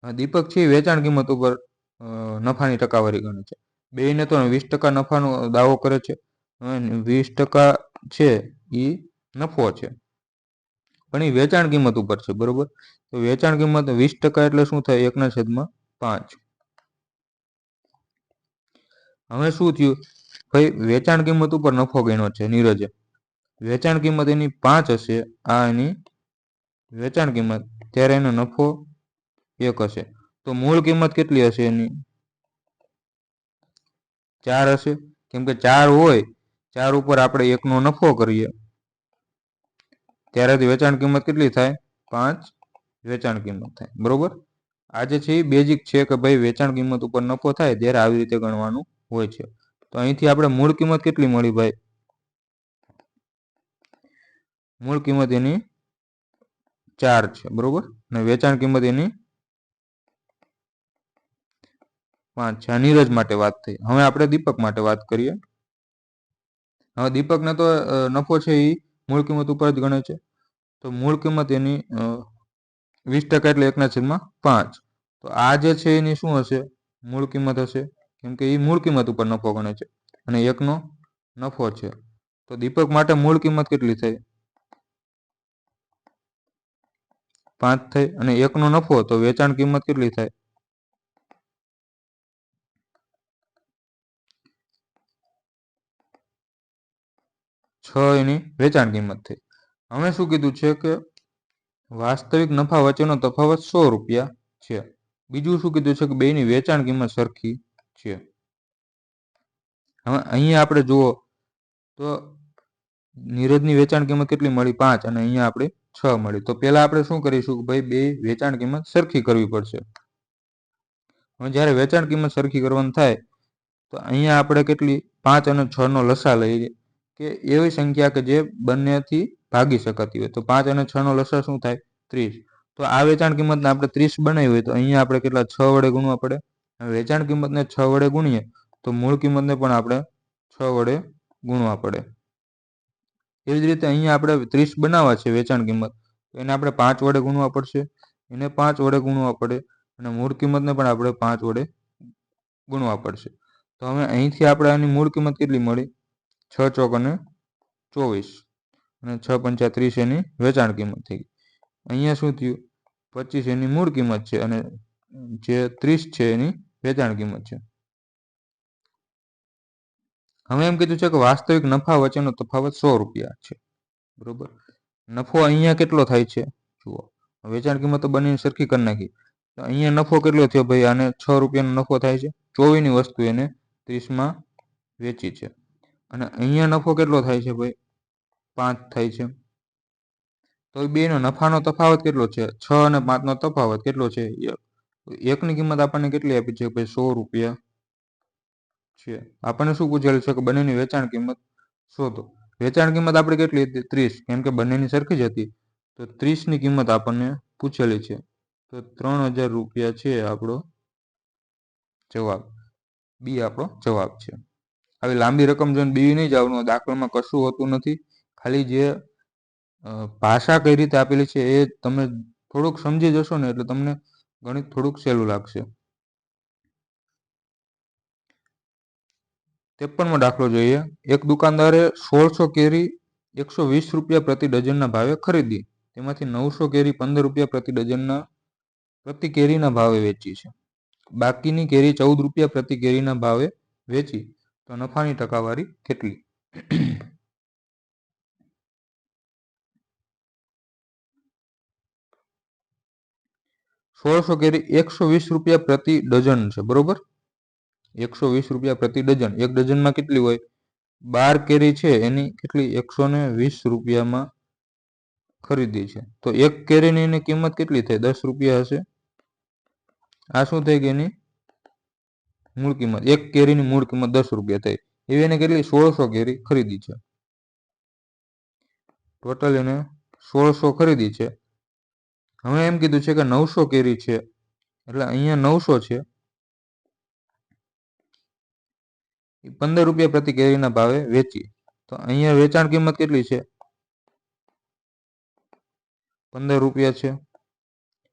દીપક છે એ વેચાણ કિંમત ઉપર નફાની ટકાવારી ગણે છે. બેયને તો 20% નફાનો દાવો કરે છે. 20% છે એ નફો છે, પણ એ વેચાણ કિંમત ઉપર છે, બરોબર? તો વેચાણ કિંમત 20% એટલે શું થાય? 1/5. હવે શું થયું ભાઈ? વેચાણ કિંમત ઉપર નફો ગણ્યો છે નીરજે. વેચાણ કિંમત એની 5 હશે, આ એની વેચાણ કિંમત, ત્યારે એનો નફો 1 હશે. તો મૂળ કિંમત કેટલી હશે એની? 4 હશે, કેમ કે 4 હોય, 4 ઉપર આપણે 1નો નફો કરીએ ત્યારે વેચાણ કિંમત કેટલી થાય? 5 વેચાણ કિંમત થાય, બરોબર? આજે છે એ બેઝિક છે કે ભાઈ વેચાણ કિંમત ઉપર નફો થાય ત્યારે આવી રીતે ગણવાનું હોય છે. તો અહીંથી આપણે મૂળ કિંમત કેટલી મળી ભાઈ? મૂળ કિંમત એની 4 છે, બરોબર? અને વેચાણ કિંમત એની 5 છે. આ નીરજ માટે વાત થઈ. હવે આપણે દીપક માટે વાત કરીએ. હવે દીપકને તો નફો છે એ મૂળ કિંમત ઉપર જ ગણે છે, તો મૂળ કિંમત એની 20% એટલે 1/5. તો આ જે છે એની શું હશે? મૂળ કિંમત હશે, કેમ કે એ મૂળ કિંમત ઉપર નફો ગણે છે અને 1નો નફો છે. તો દીપક માટે મૂળ કિંમત કેટલી થઈ? 5 થઈ, અને 1નો નફો, તો વેચાણ કિંમત કેટલી થાય? 6 એની વેચાણ કિંમત થઈ. હવે શું કીધું છે કે વાસ્તવિક નફા વચ્ચેનો તફાવત 100 રૂપિયા છે. બીજું શું કીધું છે કે બેની વેચાણ કિંમત સરખી છે. હવે અહીંયા આપણે જુઓ તો નીરજની વેચાણ કિંમત કેટલી મળી? 5, અને અહીંયા આપણે 6 મળી. તો પહેલા આપણે શું કરીશું કે ભાઈ બે વેચાણ કિંમત સરખી કરવી પડશે. હવે જ્યારે વેચાણ કિંમત સરખી કરવાનું થાય તો અહીંયા આપણે કેટલી? 5 અને 6નો લસા લઈએ, કે એવી સંખ્યા કે જે બંનેથી ભાગી શકાતી હોય. તો 5 અને 6નો લસા શું થાય? 30. તો આ વેચાણ કિંમતને આપણે 30 બનાવી હોય તો અહીંયા આપણે કેટલા? 6 વડે ગુણવા પડે. વેચાણ કિંમતને 6 વડે ગુણીએ તો મૂળ કિંમતને પણ આપણે 6 વડે ગુણવા પડે. એવી જ રીતે અહીંયા આપણે 30 બનાવવા છે વેચાણ કિંમત, એને આપણે 5 વડે ગુણવા પડશે, એને 5 વડે ગુણવા પડે, અને મૂળ કિંમતને પણ આપણે 5 વડે ગુણવા પડશે. તો હવે અહીંથી આપણે આની મૂળ કિંમત કેટલી મળી? 6 ચોક અને 24, અને 6 પંચા 30 એની વેચાણ કિંમત થઈ. અહીંયા શું થયું? 25 એની મૂળ કિંમત છે અને જે 30 છે એની વેચાણ કિંમત છે. હવે એમ કીધું છે કે વાસ્તવિક નફા વચ્ચેનો તફાવત 100 રૂપિયા છે, બરોબર? નફો અહીંયા કેટલો થાય છે? જુઓ, વેચાણ કિંમત તો બંનેની સરખી કરી નાખી. તો અહીંયા નફો કેટલો થયો ભાઈ? આને 6 રૂપિયાનો નફો થાય છે. 24ની વસ્તુ એને 30માં વેચી છે. અને અહીંયા નફો કેટલો થાય છે ભાઈ? 5 થાય છે. તો એ બેનો નફાનો તફાવત કેટલો છે? 6 અને 5 નો તફાવત કેટલો છે? 1 ની કિંમત આપણને કેટલી આપી છે? ભાઈ 100 રૂપિયા છે. આપણને શું પૂછેલું છે કે બંનેની વેચાણ કિંમત શોધો. વેચાણ કિંમત આપણે કેટલી હતી? 30, કેમ કે બંનેની સરખી જ હતી. તો 30 ની કિંમત આપણને પૂછેલી છે. તો 3000 રૂપિયા છે આપણો જવાબ. બી આપણો જવાબ છે. આવી લાંબી રકમ જોઈને બી નહીં જવાનું. દાખલામાં કશું હોતું નથી. ખાલી જે ભાષા કઈ રીતે આપેલી છે એ તમે થોડુંક સમજી જશો ને એટલે તમને ગણિત થોડુંક સહેલું લાગશે. 53મો દાખલો જોઈએ. એક દુકાનદારે 1600 કેરી 120 રૂપિયા પ્રતિ ડઝનના ભાવે ખરીદી. તેમાંથી 900 કેરી 15 રૂપિયા પ્રતિ કેરીના ભાવે વેચી છે. બાકીની કેરી 14 રૂપિયા પ્રતિ કેરીના ભાવે વેચી. તો નફાની ટકાવારી કેટલી? 1600 કેરી 120 રૂપિયા પ્રતિ ડઝન છે, બરોબર? 120 રૂપિયા પ્રતિ ડઝન. એક ડઝનમાં કેટલી હોય? 12 કેરી છે એની કેટલી 120 રૂપિયામાં ખરીદી છે. તો એક કેરીની એની કિંમત કેટલી થઈ? 10 રૂપિયા હશે. આ શું થઈ ગઈ? એની મૂળ કિંમત. એક કેરીની મૂળ કિંમત 10 રૂપિયા થઈ. એવી એને કેટલી 1600 કેરી ખરીદી છે. ટોટલ એને 1600 ખરીદી છે. હવે એમ કીધું છે કે 900 કેરી છે, એટલે અહીંયા 900 છે. 15 રૂપિયા પ્રતિ કેરીના ભાવે વેચી. તો અહીંયા વેચાણ કિંમત કેટલી છે? 15 રૂપિયા છે.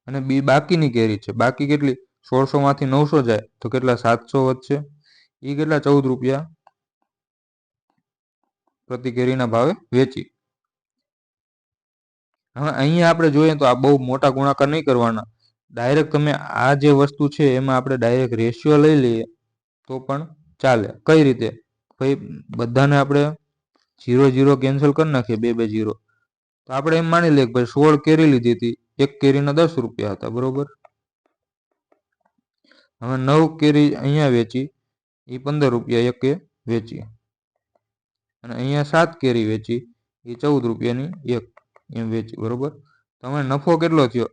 અને બાકીની કેરી છે. બાકી કેટલી? 1600 માંથી 900 જાય તો કેટલા? 700 વધશે. એ કેટલા? 14 રૂપિયા પ્રતિ કેરીના ભાવે વેચી. હવે અહીંયા આપણે જોઈએ તો આ બહુ મોટા ગુણાકાર નહીં કરવાના. ડાયરેક્ટ તમે આ જે વસ્તુ છે એમાં આપણે ડાયરેક્ટ રેશિયો લઈ લઈએ તો પણ ચાલે. કઈ રીતે? ભાઈ બધાને આપણે 0 0 કેન્સલ કરી નાખીએ, 2 2 0. તો આપણે એમ માની લઈએ કે ભાઈ 16 કેરી લીધી હતી, એક કેરીના 10 રૂપિયા હતા, બરોબર? હવે 9 કેરી અહીંયા વેચી, એ 15 રૂપિયા એકે વેચી. અને અહીંયા 7 કેરી વેચી, એ 14 રૂપિયાની એક એમ વેચી, બરોબર? તમે નફો કેટલો થયો?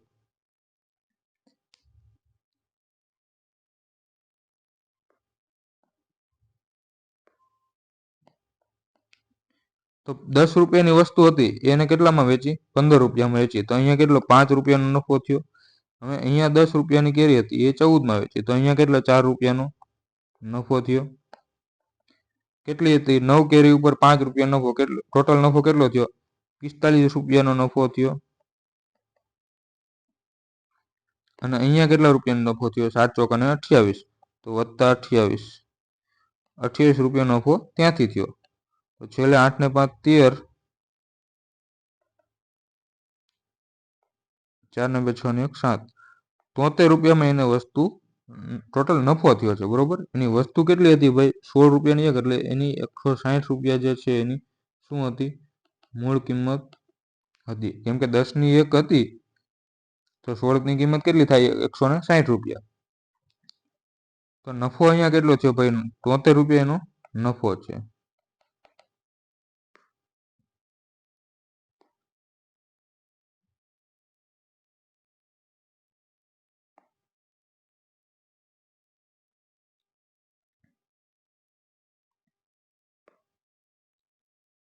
તો 10 રૂપિયાની વસ્તુ હતી એને કેટલામાં વેચી? 15 રૂપિયામાં વેચી. તો અહીંયા કેટલો? 5 રૂપિયાનો નફો થયો. હવે અહીંયા 10 રૂપિયાની કેરી હતી એ 14માં વેચી. તો અહીંયા કેટલા? 4 રૂપિયાનો નફો થયો. કેટલી હતી? 9 કેરી ઉપર 5 રૂપિયા નફો. કેટલો ટોટલ નફો કેટલો થયો? 45 રૂપિયાનો નફો થયો. અને અહીંયા કેટલા રૂપિયાનો નફો થયો? 7 ચોક અને 28. તો વત્તા 28. 28 રૂપિયાનો નફો ત્યાંથી થયો. તો છેલ્લે 8 ને 5 13, 4 ને 2 6 ને 1 7. 73 રૂપિયામાં એને વસ્તુ ટોટલ નફો થયો છે, બરોબર? એની વસ્તુ કેટલી હતી ભાઈ? 16 રૂપિયાની એક, એટલે એની 160 રૂપિયા જે છે એની શું હતી? મૂળ કિંમત હતી. કેમ કે 10 ની એક હતી તો 16 ની કિંમત કેટલી થાય? 160 રૂપિયા. તો નફો અહીંયા કેટલો થયો ભાઈ? 73 રૂપિયાનો નફો છે.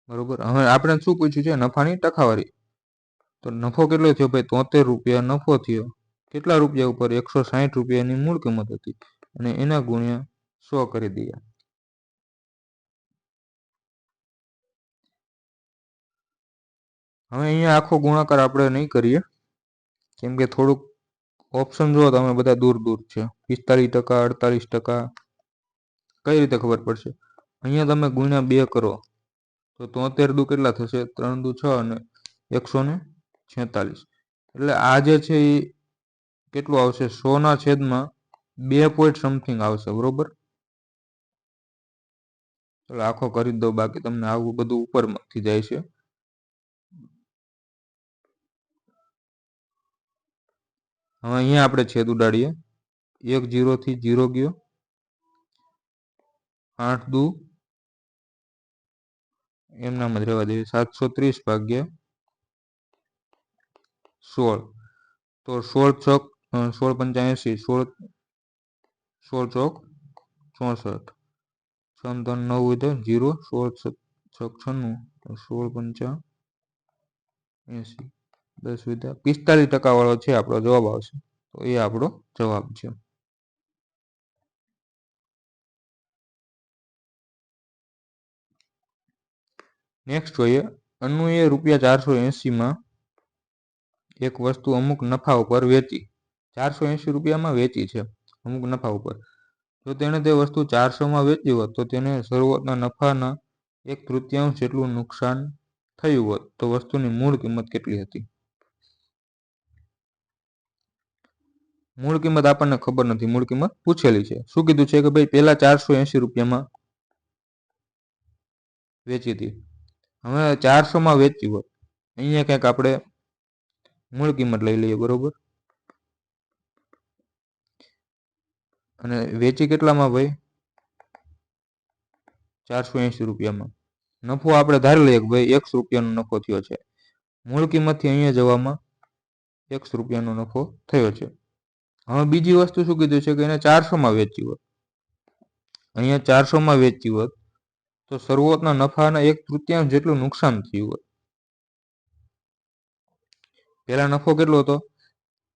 બરોબર. હવે આપણે શું પૂછ્યું છે? નફાની ટકાવારી. તો નફો કેટલો થયો ભાઈ? 73 રૂપિયા નફો થયો. કેટલા રૂપિયા ઉપર? 160 રૂપિયાની મૂળ કિંમત હતી અને એના ગુણ્યા 100 કરી દઈએ. હવે અહીંયા આખો ગુણાકાર આપણે નહીં કરીએ, કેમ કે થોડુંક ઓપ્શન જુઓ તમે બધા દૂર દૂર છે. 45%, 48%. કઈ રીતે ખબર પડશે? અહીંયા તમે ગુણ્યા 2 કરો તો 73 દુ કેટલા થશે? 3 દુ 6 અને 146. એટલે આ જે છે એ કેટલું આવશે? 100 ના છેદમાં 2 પોઈન્ટ સમથિંગ આવશે, બરોબર? એટલે આખો કરી દો, બાકી તમને આવું બધું ઉપરથી જાય છે. હવે અહીંયા આપણે છેદ ઉડાડીએ. 1 0 થી 0 ગયો. 8 દુ એમનામ જ રહેવા દઈએ. 730 ભાગ્યા 16 તો 16 ચોક 16 પંચા 80, 16 ચોક 64, 6 9 હોય 0, 16 છક 96, 16 પંચા 80, 10 વિધા 45% વાળો છે આપણો જવાબ આવશે. તો એ આપણો જવાબ છે. નેક્સ્ટ જોઈએ, અનુએ ₹480 એક વસ્તુ અમુક નફા ઉપર વેચી. 480 રૂપિયામાં વેચી છે અમુક નફા ઉપર. જો તેણે તે વસ્તુ 400માં વેચી હોત તો તેને શરૂઆતના નફાના 1/3 જેટલું નુકસાન થયું હોત તો વસ્તુની મૂળ કિંમત કેટલી હતી? મૂળ કિંમત આપણને ખબર નથી, મૂળ કિંમત પૂછેલી છે. શું કીધું છે કે ભાઈ પહેલા 480 રૂપિયામાં વેચી હતી, હવે 400માં વેચી હોત. અહીંયા ક્યાંક આપણે મૂળ કિંમત લઈ લઈએ, બરોબર. અને વેચી કેટલામાં ભાઈ? 480 રૂપિયામાં. નફો આપણે ધારી લઈએ કે ભાઈ 100 રૂપિયાનો નફો થયો છે. મૂળ કિંમતથી અહીંયા જવામાં 100 રૂપિયાનો નફો થયો છે. હવે બીજી વસ્તુ શું કીધું છે કે એને 400માં વેચી હોત. અહીંયા 400માં વેચી હોત તો શરૂઆતના નફાના 1/3 જેટલું નુકસાન થયું હોત. પહેલા નફો કેટલો હતો?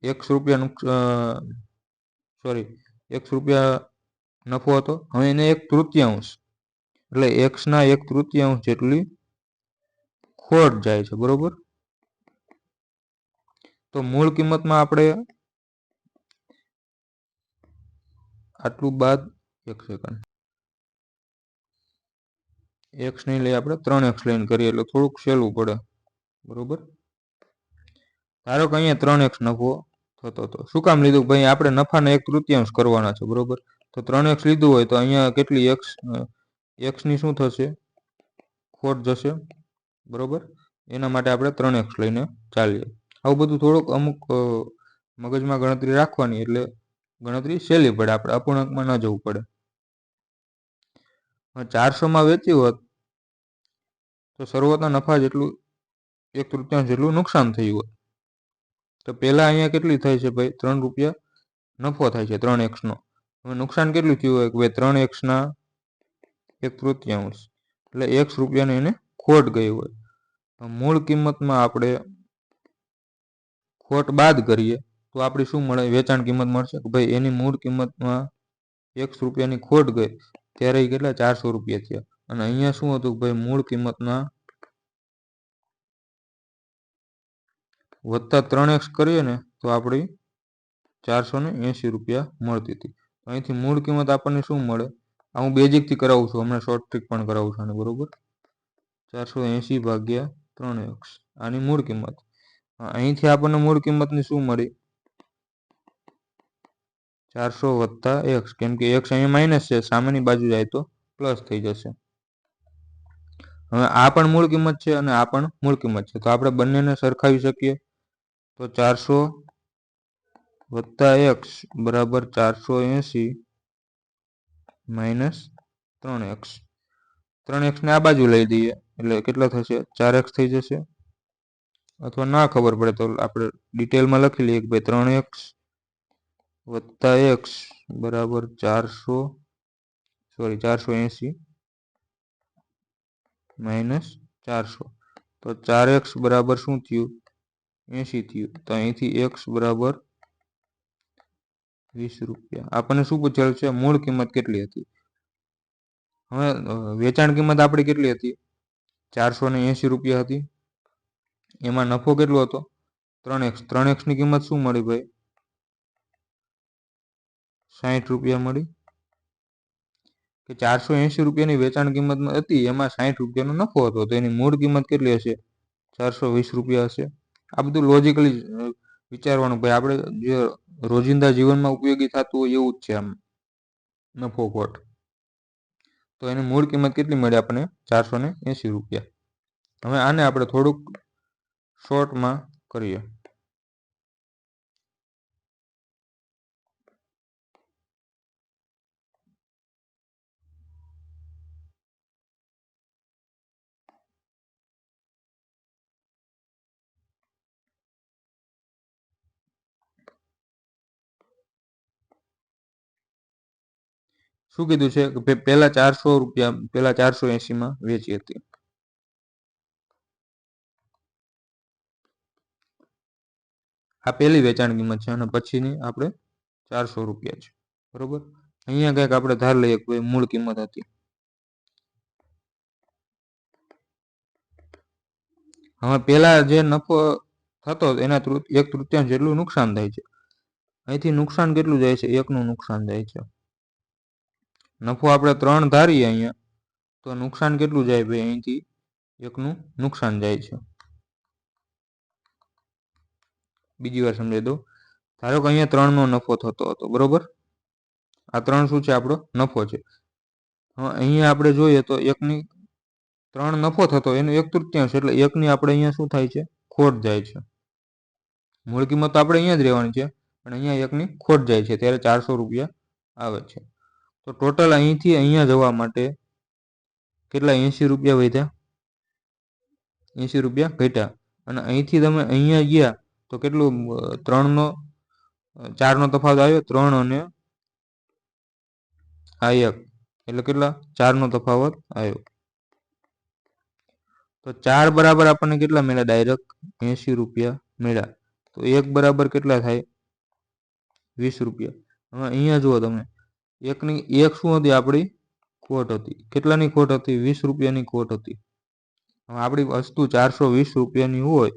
100 રૂપિયા 100 રૂપિયા નફો હતો. હવે એને 1/3 એટલે એક્સના 1/3 જેટલી ખોટ જાય છે, બરોબર. તો મૂળ કિંમતમાં આપણે આટલું બાદ 1 સેકન્ડ એક્સ નહીં લઈએ, આપણે 3x લઈને કરીએ એટલે થોડુંક સહેલું પડે, બરોબર. ધારો કે અહીંયા 3x નફો થતો હતો. શું કામ લીધું ભાઈ? આપણે નફાના 1/3 કરવાના છે, બરોબર. તો 3x લીધું હોય તો અહીંયા કેટલી એક્સની શું થશે? ખોટ જશે, બરોબર. એના માટે આપણે 3x લઈને ચાલીએ. આવું બધું થોડુંક અમુક મગજમાં ગણતરી રાખવાની, એટલે ગણતરી સહેલી પડે, આપણે અપૂર્ણાંકમાં ન જવું પડે. 400માં વેચી હોત તો શરૂઆતના નફા જેટલું 1/3 જેટલું નુકસાન થયું હોત. તો પહેલા અહીંયા કેટલી થાય છે ભાઈ? 3 રૂપિયા નફો થાય છે 3x નો. હવે નુકસાન કેટલું થયું હોય કે ભાઈ 3xના 1/3 એટલે x રૂપિયાની એને ખોટ ગઈ હોય. મૂળ કિંમતમાં આપણે ખોટ બાદ કરીએ તો આપણી શું મળે? વેચાણ કિંમત મળશે કે ભાઈ એની મૂળ કિંમતમાં 100 રૂપિયાની ખોટ ગઈ ત્યારે એ કેટલા? 400 રૂપિયા થયા. અને અહીંયા શું હતું ભાઈ? મૂળ કિંમતના વત્તા 3x કરીએ ને તો આપણી 480 રૂપિયા મળતી હતી. અહીંથી મૂળ કિંમત આપણને શું મળે? આ હું બેઝિકથી કરાવું છું, હમણાં શોર્ટ ટ્રીક પણ કરાવું છું આને, બરોબર. 480 ભાગ્યા 3x આની મૂળ કિંમત. અહીંથી આપણને મૂળ કિંમતની શું મળી? 400 વત્તા x, કેમ કે x અહીંયા માઇનસ છે, સામેની બાજુ જાય તો પ્લસ થઈ જશે. હવે આ પણ મૂળ કિંમત છે અને આ પણ મૂળ કિંમત છે, તો આપણે બંનેને સરખાવી શકીએ. તો 400 વત્તા x બરાબર 480 માઇનસ 3x. 3x ને આ બાજુ લઈ દઈએ એટલે કેટલા થશે? 4x થઈ જશે. અથવા ના ખબર પડે તો આપણે ડિટેલમાં લખી લઈએ કે ભાઈ 3x વત્તા x બરાબર 480 માઇનસ 400. તો 4x બરાબર શું થયું? 80 થયું. તો અહીંથી x બરાબર 20 રૂપિયા. આપણને શું પૂછેલ છે? મૂળ કિંમત કેટલી હતી? હવે વેચાણ કિંમત આપણી કેટલી હતી? 480 રૂપિયા હતી. એમાં નફો કેટલો હતો? 3x. 3x ની કિંમત શું મળી ભાઈ? 60 રૂપિયા મળી. કે 480 રૂપિયાની વેચાણ કિંમતમાં હતી, એમાં 60 રૂપિયાનો નફો હતો, તો એની મૂળ કિંમત કેટલી હશે? 420 રૂપિયા હશે. આ બધું લોજિકલી વિચારવાનું ભાઈ. આપણે જે રોજિંદા જીવનમાં ઉપયોગી થતું હોય એવું જ છે આમ નફો ખોટ. તો એની મૂળ કિંમત કેટલી મળી આપણને? 480 રૂપિયા. હવે આને આપણે થોડુંક શોર્ટમાં કરીએ. શું કીધું છે કે પહેલા 400 રૂપિયા, પહેલા 480 માં વેચી હતી. આ પહેલી વેચાણ કિંમત છે અને પછીની આપણે 400 રૂપિયા છે. બરોબર. અહીંયા કંઈક આપણે ધાર લઈએ કે મૂળ કિંમત હતી. હવે પહેલા જે નફો થતો એના 1/3 જેટલું નુકસાન થાય છે. અહીંથી નુકસાન કેટલું જાય છે? 1 નું નુકસાન જાય છે. નફો આપણે 3 ધારીએ અહીંયા, તો નુકસાન કેટલું જાય ભાઈ? અહીંથી 1 નું નુકસાન જાય છે. બીજી વાર સમજાવી દઉં. ધારો કે અહીંયા 3 નો નફો થતો હતો, બરોબર. આ 3 શું છે? આપણો નફો છે. હવે અહીંયા આપણે જોઈએ તો 1 ની 3 નફો થતો એનું 1/3 એટલે 1 ની આપણે અહીંયા શું થાય છે? ખોટ જાય છે. મૂળ કિંમત તો આપણે અહીંયા જ રહેવાની છે, પણ અહીંયા 1 ની ખોટ જાય છે, ત્યારે 400 રૂપિયા આવે છે. તો ટોટલ અહીંથી અહીંયા જવા માટે કેટલા? 80 રૂપિયા વધ્યા, 80 રૂપિયા ઘટ્યા. અને અહીંથી તમે અહીંયા ગયા તો કેટલું? 3 નો 4 નો તફાવત આવ્યો, 3 અને આ 1 એટલે કેટલા? 4 નો તફાવત આવ્યો. તો 4 બરાબર આપણને કેટલા મળ્યા? ડાયરેક્ટ 80 રૂપિયા મળ્યા. તો 1 બરાબર કેટલા થાય? 20 રૂપિયા. હવે અહીંયા જુઓ તમે, 1 શું હતી? આપણી ખોટ હતી. કેટલાની ખોટ હતી? 20 રૂપિયાની ખોટ હતી. હવે આપણી વસ્તુ 420 રૂપિયાની હોય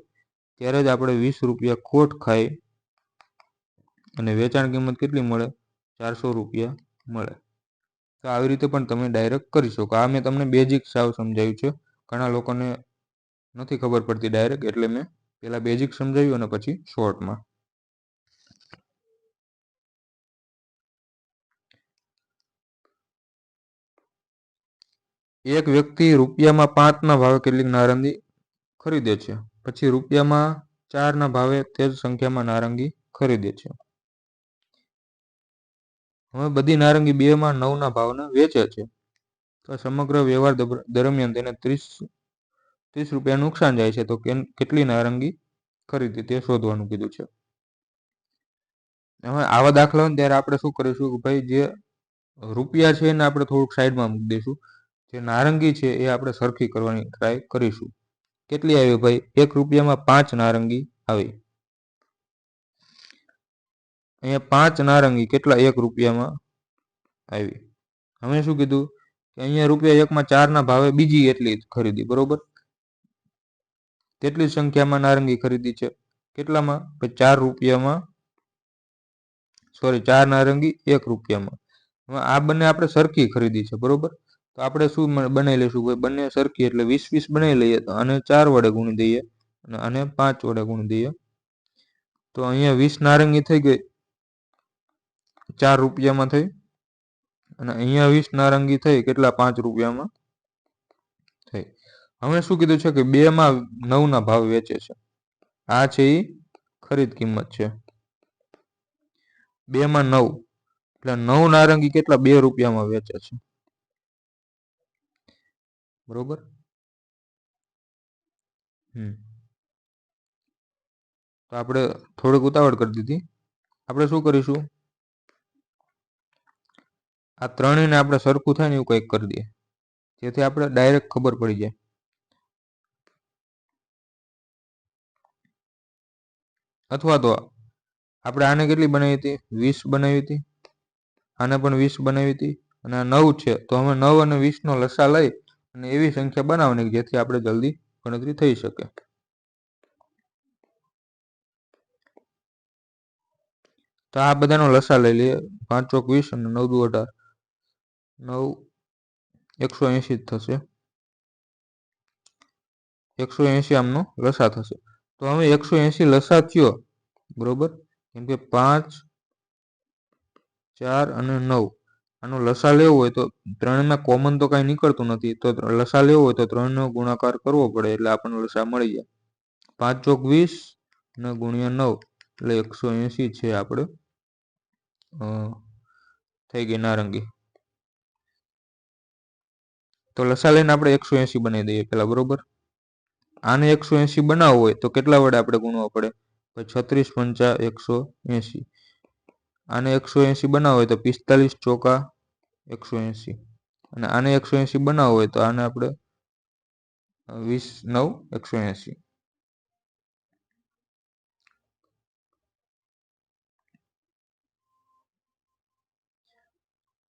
ત્યારે જ આપણે 20 રૂપિયા ખોટ ખાઈ અને વેચાણ કિંમત કેટલી મળે? 400 રૂપિયા મળે. તો આવી રીતે પણ તમે ડાયરેક્ટ કરી શકો. આ મેં તમને બેઝિક સાવ સમજાવ્યું છે. ઘણા લોકોને નથી ખબર પડતી ડાયરેક્ટ, એટલે મેં પહેલા બેઝિક સમજાવ્યું અને પછી શોર્ટમાં. એક વ્યક્તિ રૂપિયામાં 5 ના ભાવે કેટલીક નારંગી ખરીદે છે, પછી રૂપિયામાં 4 ના ભાવે તે જ સંખ્યામાં નારંગી ખરીદે છે. હવે બધી નારંગી 2 માં 9 ના ભાવને વેચે છે. તો સમગ્ર વ્યવહાર દરમિયાન તેને 30 રૂપિયા નુકસાન જાય છે. તો કેટલી નારંગી ખરીદી તે શોધવાનું કીધું છે. હવે આવા દાખલા હોય ત્યારે આપણે શું કરીશું કે ભાઈ જે રૂપિયા છે એને આપણે થોડુંક સાઈડમાં મૂકી દઈશું. જે નારંગી છે એ આપણે સરખી કરવાની ટ્રાય કરીશું. કેટલી આવી ભાઈ? 1 રૂપિયામાં 5 નારંગી આવી. અહીંયા 5 નારંગી કેટલા? 1 રૂપિયામાં આવી. હવે શું કીધું કે અહીંયા રૂપિયા 1 માં 4 ના ભાવે બીજી એટલી ખરીદી, બરોબર. તેટલી સંખ્યામાં નારંગી ખરીદી છે. કેટલામાં? 4 રૂપિયામાં, સોરી 4 નારંગી 1 રૂપિયામાં. હવે આ બંને આપણે સરખી ખરીદી છે, બરોબર. તો આપણે શું બનાવી લઈશું ભાઈ? બંને સરખી એટલે 20 બનાવી લઈએ. તો આને 4 વડે ગુણી દઈએ અને આને 5 વડે ગુણી દઈએ. તો અહીંયા 20 નારંગી થઈ ગઈ 4 રૂપિયામાં થઈ, અને અહીંયા 20 નારંગી થઈ કેટલા? 5 રૂપિયામાં થઈ. હવે શું કીધું છે કે 2 માં 9 ના ભાવ વેચે છે. આ છે એ ખરીદ કિંમત છે. 2 માં 9 એટલે 9 નારંગી કેટલા? 2 રૂપિયામાં વેચે છે, બરોબર. તો આપણે થોડીક ઉતાવળ કરી દીધી. આપણે શું કરીશું? આ ત્રણેયને આપણે સરખું થાય ને એવું કંઈક કરી દઈએ, જેથી આપણે ડાયરેક્ટ ખબર પડી જાય. અથવા તો આપણે આને કેટલી બનાવી હતી? 20 બનાવી હતી. આને પણ 20 બનાવી હતી. અને આ 9 છે, તો અમે 9 અને 20 નો લસા લઈ અને એવી સંખ્યા બનાવવાની જેથી આપણે જલ્દી ગણતરી થઈ શકે. તો આ બધાનો લસા લઈ લઈએ. 5 ચોક 20 અને 9 દુ 18, 9 180 થશે. 180 આમનો લસા થશે. તો હવે 180 લસા થયો, બરોબર. કેમ કે 5, 4 અને 9 આનો લસા લેવો હોય તો 3 ના કોમન તો કાંઈ નીકળતું નથી. તો લસા લેવો હોય તો 3 નો ગુણાકાર કરવો પડે એટલે આપણને લસા મળી જાય. 5 ચોક 20 અને ગુણ્યા 9 એટલે 180 છે આપણે થઈ ગઈ નારંગી. તો લસા લઈને આપણે 180 બનાવી દઈએ પેલા, બરોબર. આને 180 બનાવવું હોય તો કેટલા વડે આપણે ગુણવા પડે? 36 પંચા 180. આને 180 બનાવવો હોય તો 45 ચોકા 180 અને આને 180 બનાવવો હોય તો આને આપણે 20 9 180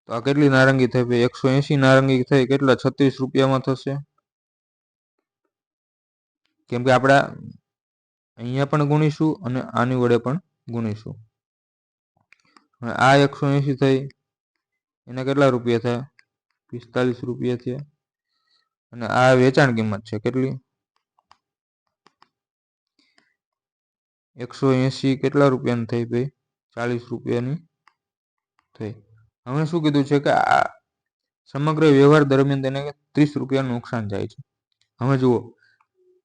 તો આ કેટલી નારંગી થઈ ભાઈ? 180 નારંગી થઈ કેટલા? 36 રૂપિયામાં થશે. કેમ કે આપણે અહીંયા પણ ગુણીશું અને આની વડે પણ ગુણીશું. હવે આ 180 થઈ એના કેટલા રૂપિયા થયા? 45 રૂપિયા થયા. અને આ વેચાણ કિંમત છે કેટલી? 180 કેટલા રૂપિયાની થઈ ભાઈ? 40 રૂપિયાની થઈ. હવે શું કીધું છે કે આ સમગ્ર વ્યવહાર દરમિયાન તેને 30 રૂપિયાનું નુકસાન જાય છે. હવે જુઓ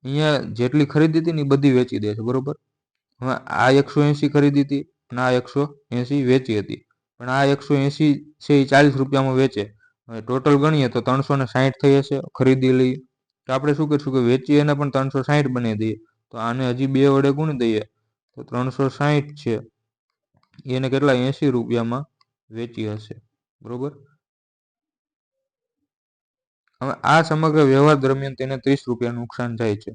અહીંયા જેટલી ખરીદી હતી ને એ બધી વેચી દે છે, બરોબર. હવે આ 180 ખરીદી હતી અને આ 180 વેચી હતી, પણ આ 180 છે એ 40 રૂપિયામાં વેચે. હવે ટોટલ ગણીએ તો 360 થઈ હશે ખરીદી લઈ. તો આપણે શું કરીશું કે વેચી એને પણ 360 બનાવી દઈએ. તો આને હજી 2 વડે ગુણી દઈએ તો 360 છે એને કેટલા? 80 રૂપિયામાં વેચી હશે, બરોબર. હવે આ સમગ્ર વ્યવહાર દરમિયાન તેને 30 રૂપિયાનું નુકસાન થાય છે.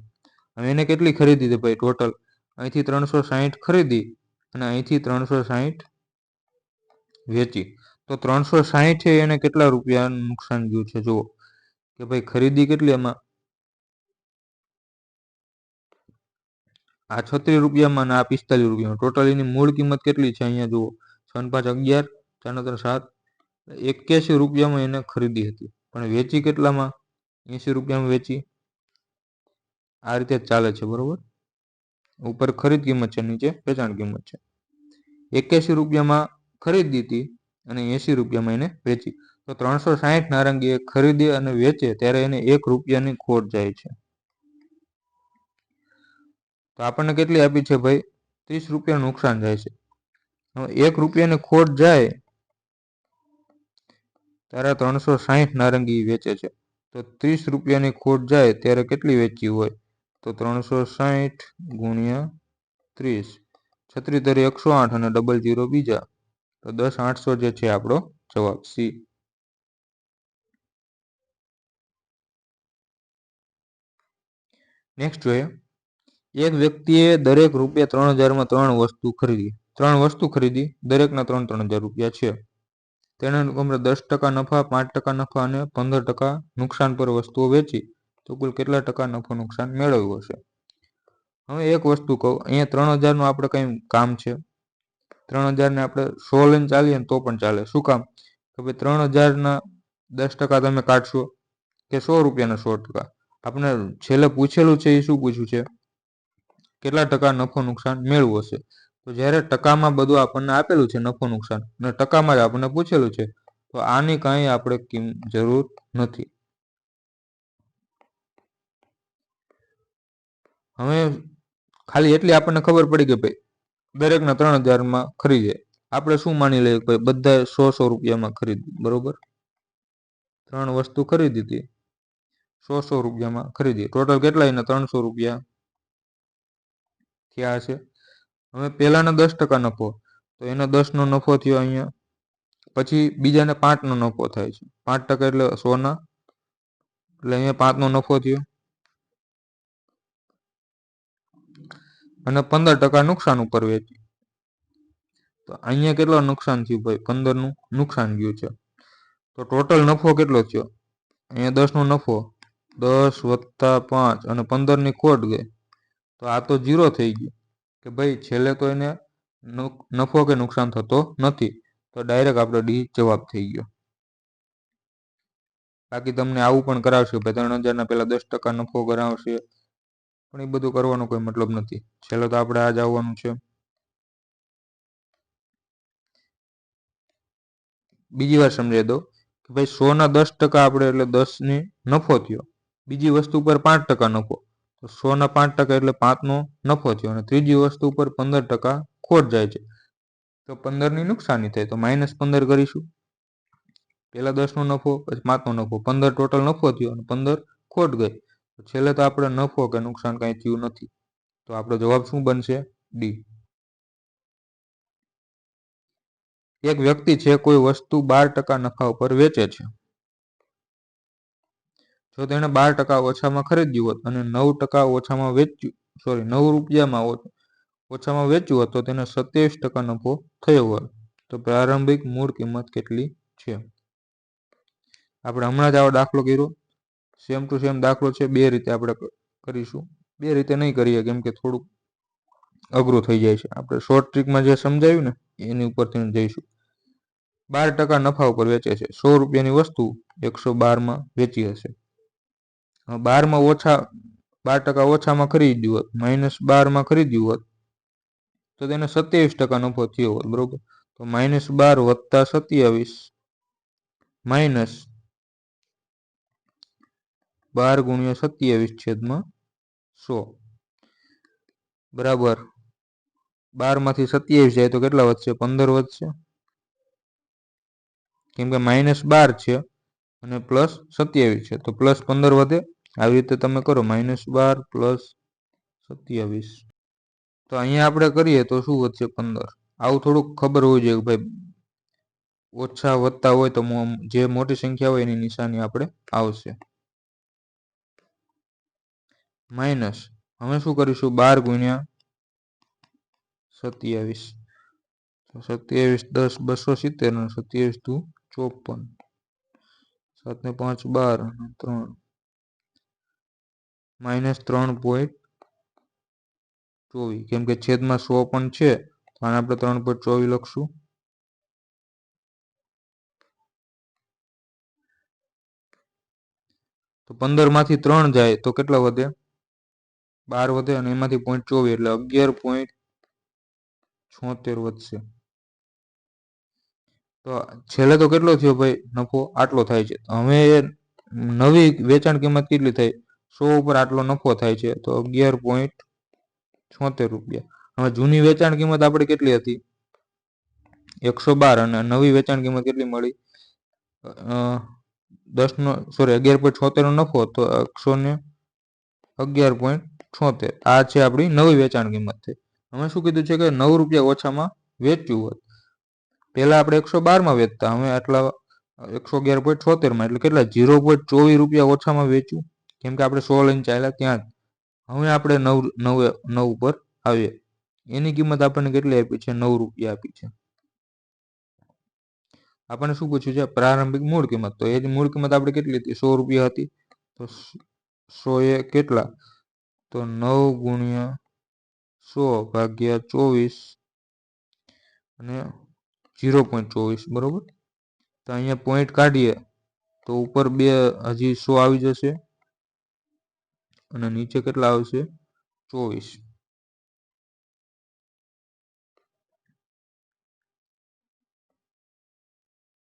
હવે એને કેટલી ખરીદી હતી ભાઈ? ટોટલ અહીંથી 360 ખરીદી અને અહીંથી 360 વેચી. તો 360 છે એને કેટલા રૂપિયાનું નુકસાન ગયું છે? જુઓ કે ભાઈ ખરીદી કેટલી એમાં? આ 36 રૂપિયામાં અને આ 45 રૂપિયામાં. ટોટલ એની મૂળ કિંમત કેટલી છે? અહીંયા જુઓ 6 5 11 4 3 7 81 રૂપિયામાં એને ખરીદી હતી, પણ વેચી કેટલામાં? 80 રૂપિયામાં વેચી. આ રીતે જ ચાલે છે, બરોબર. ઉપર ખરીદ કિંમત છે, નીચે વેચાણ કિંમત છે. 81 રૂપિયામાં ખરીદી હતી અને 80 રૂપિયામાં એને વેચી. તો 360 નારંગી ખરીદે અને વેચે ત્યારે એને 1 રૂપિયાની ખોટ જાય છે. તો આપણને કેટલી આપી છે ભાઈ? 30 રૂપિયાનું નુકસાન જાય છે. હવે 1 રૂપિયાની ખોટ જાય ત્યારે 360 નારંગી વેચે છે. તો 30 રૂપિયાની ખોટ જાય ત્યારે કેટલી વેચી હોય? તો 360 ગુણ્યા 30, 36 તરી 108 અને ડબલ 0 બીજા, તો 10 800 જે છે આપણો જવાબ સી. નેક્સ્ટ જોઈએ. એક વ્યક્તિએ દરેક રૂપિયા 3000માં 3 વસ્તુ ખરીદી, દરેકના 3,000 રૂપિયા છે. તેના અનુક્રમે 10% નફા, 5% નફા અને 15% નુકસાન પર વસ્તુઓ વેચી તો કુલ કેટલા ટકા નફો નુકસાન મેળવ્યું હશે? હવે એક વસ્તુ કહું, અહીંયા 3000નું આપણે કંઈ કામ છે. 3000ને આપણે 100 લઈને ચાલીએ ને તો પણ ચાલે. શું કામ? કે ભાઈ 3000ના 10% તમે કાઢશો કે 100 રૂપિયાના 100%. આપણે છેલ્લે પૂછેલું છે એ શું પૂછ્યું છે? કેટલા ટકા નફો નુકસાન મેળવું હશે. તો જ્યારે ટકામાં બધું આપણને આપેલું છે નફો નુકસાન અને ટકામાં જ આપણને પૂછેલું છે, તો આની કાંઈ આપણે જરૂર નથી. હવે ખાલી એટલી આપણને ખબર પડી કે ભાઈ દરેકના 3000માં ખરીદે. આપણે શું માની લઈએ કે બધા 100 રૂપિયામાં ખરીદી, બરોબર. 3 વસ્તુ ખરીદી હતી, 100 રૂપિયામાં ખરીદી. ટોટલ કેટલા? એના 300 રૂપિયા થયા હશે. હવે પહેલાનો 10% નફો, તો એનો 10નો નફો થયો અહીંયા. પછી બીજાને 5નો નફો થાય છે. 5% એટલે 100ના, એટલે અહીંયા 5નો નફો થયો અને 15% નુકસાન ઉપર વેચી. તો અહીંયા કેટલો નુકસાન થયું ભાઈ? 15નું નુકસાન ગયું છે. તો ટોટલ નફો કેટલો થયો? અહીંયા 10નો નફો, 10 + 5 અને 15ની ખોટ ગઈ, તો આ તો 0 થઈ ગયું કે ભાઈ છેલ્લે તો એને નફો કે નુકસાન થતો નથી. તો ડાયરેક્ટ આપણો ડી જવાબ થઈ ગયો. બાકી તમને આવું પણ કરાવશે ભાઈ 3000ના પહેલા 10% નફો કરાવશે, પણ એ બધું કરવાનો કોઈ મતલબ નથી. છેલ્લે તો આપણે આ જ આવવાનું છે. બીજી વાર સમજાવી દો કે ભાઈ 100ના 10% આપણે એટલે 10ની નફો થયો. બીજી વસ્તુ પર 5% નફો, તો 100ના 5% એટલે 5નો નફો થયો. અને ત્રીજી વસ્તુ પર 15% ખોટ જાય છે, તો 15ની નુકસાની થાય. તો -15 કરીશું. પહેલા 10નો નફો, પછી 5નો નફો, 15 ટોટલ નફો થયો અને 15 ખોટ ગઈ. છેલ્લે તો આપણે નફો કે નુકસાન કાંઈ થયું નથી. તો આપણો જવાબ શું બનશે? ડી. એક વ્યક્તિ છે કોઈ વસ્તુ 12% નફા ઉપર વેચે છે. જો તેણે 12% ઓછામાં ખરીદ્યું હોત અને 9% ઓછામાં વેચ્યું 9 રૂપિયામાં ઓછામાં વેચ્યું હોત તો તેને 27% નફો થયો હોત. તો પ્રારંભિક મૂળ કિંમત કેટલી છે? આપણે હમણાં જ આવો દાખલો કર્યો, સેમ ટુ સેમ દાખલો છે. બે રીતે આપણે કરીશું. બે રીતે નહીં કરીએ કેમ કે થોડુંક અઘરું થઈ જાય છે. આપણે શોર્ટ ટ્રીકમાં જે સમજાવ્યું ને એની ઉપરથી જઈશું. 12% નફા ઉપર વેચે છે. 100 રૂપિયાની વસ્તુ 112માં વેચી હશે. 12% ઓછામાં ખરીદ્યું હોત, -12માં ખરીદ્યું હોત તો તેને 27% નફો થયો હોત. બરોબર. તો -12 વત્તા 27 માઇનસ 12 ગુણ્યા 27 છેદમાં 100 બરાબર 12માંથી 27 જાય તો કેટલા વધશે? 15 વધશે. કેમ કે -12 છે અને +27 છે તો +15 વધે. આવી રીતે તમે કરો -12 +27. તો અહીંયા આપણે કરીએ તો શું વધશે? 15. આવું થોડુંક ખબર હોવી જોઈએ કે ભાઈ ઓછા વધતા હોય તો જે મોટી સંખ્યા હોય એની નિશાની આપણે આવશે. માઇનસ હવે શું કરીશું? 12 ગુણ્યા 27. 27 10 270 અને 27 દુ 54. 7 ને 5 12 અને 3 -3.24 કેમ કે છેદમાં 100 પણ છે તો આને આપણે 3.24 લખશું. તો 15માંથી 3 જાય તો કેટલા વધે? 12 વધે અને એમાંથી 0.24 એટલે 11.76 વધશે. તો છેલ્લે તો કેટલો થયો ભાઈ નફો? આટલો થાય છે. હવે નવી વેચાણ કિંમત કેટલી થઈ? 100 ઉપર આટલો નફો થાય છે તો 11.76 રૂપિયા. હવે જૂની વેચાણ કિંમત આપણે કેટલી હતી? 112 અને નવી વેચાણ કિંમત કેટલી મળી? 11.76 નો નફો તો 111.76. આ છે આપણી નવી વેચાણ કિંમત થઈ. હવે શું કીધું છે કે 9 રૂપિયા ઓછામાં વેચ્યું હોત. પહેલા આપણે 112માં વેચતા, હવે આટલા 111.76માં એટલે કેટલા? 0.24 રૂપિયા ઓછામાં વેચ્યું. કેમ કે આપણે 100 લઈને ચાલ્યા ત્યાં જ. હવે આપણે 9 ઉપર આવીએ. એની કિંમત આપણને કેટલી આપી છે? 9 રૂપિયા આપી છે. આપણને શું પૂછ્યું છે? પ્રારંભિક મૂળ કિંમત. તો એ મૂળ કિંમત આપણે કેટલી હતી? 100 રૂપિયા હતી. તો 100 એ કેટલા? તો 9 ગુણ્યા 100 ભાગ્યા 24 અને 0.24 બરોબર. તો અહીંયા પોઈન્ટ કાઢીએ તો ઉપર બે હજી 100 આવી જશે અને નીચે કેટલા આવશે? 24.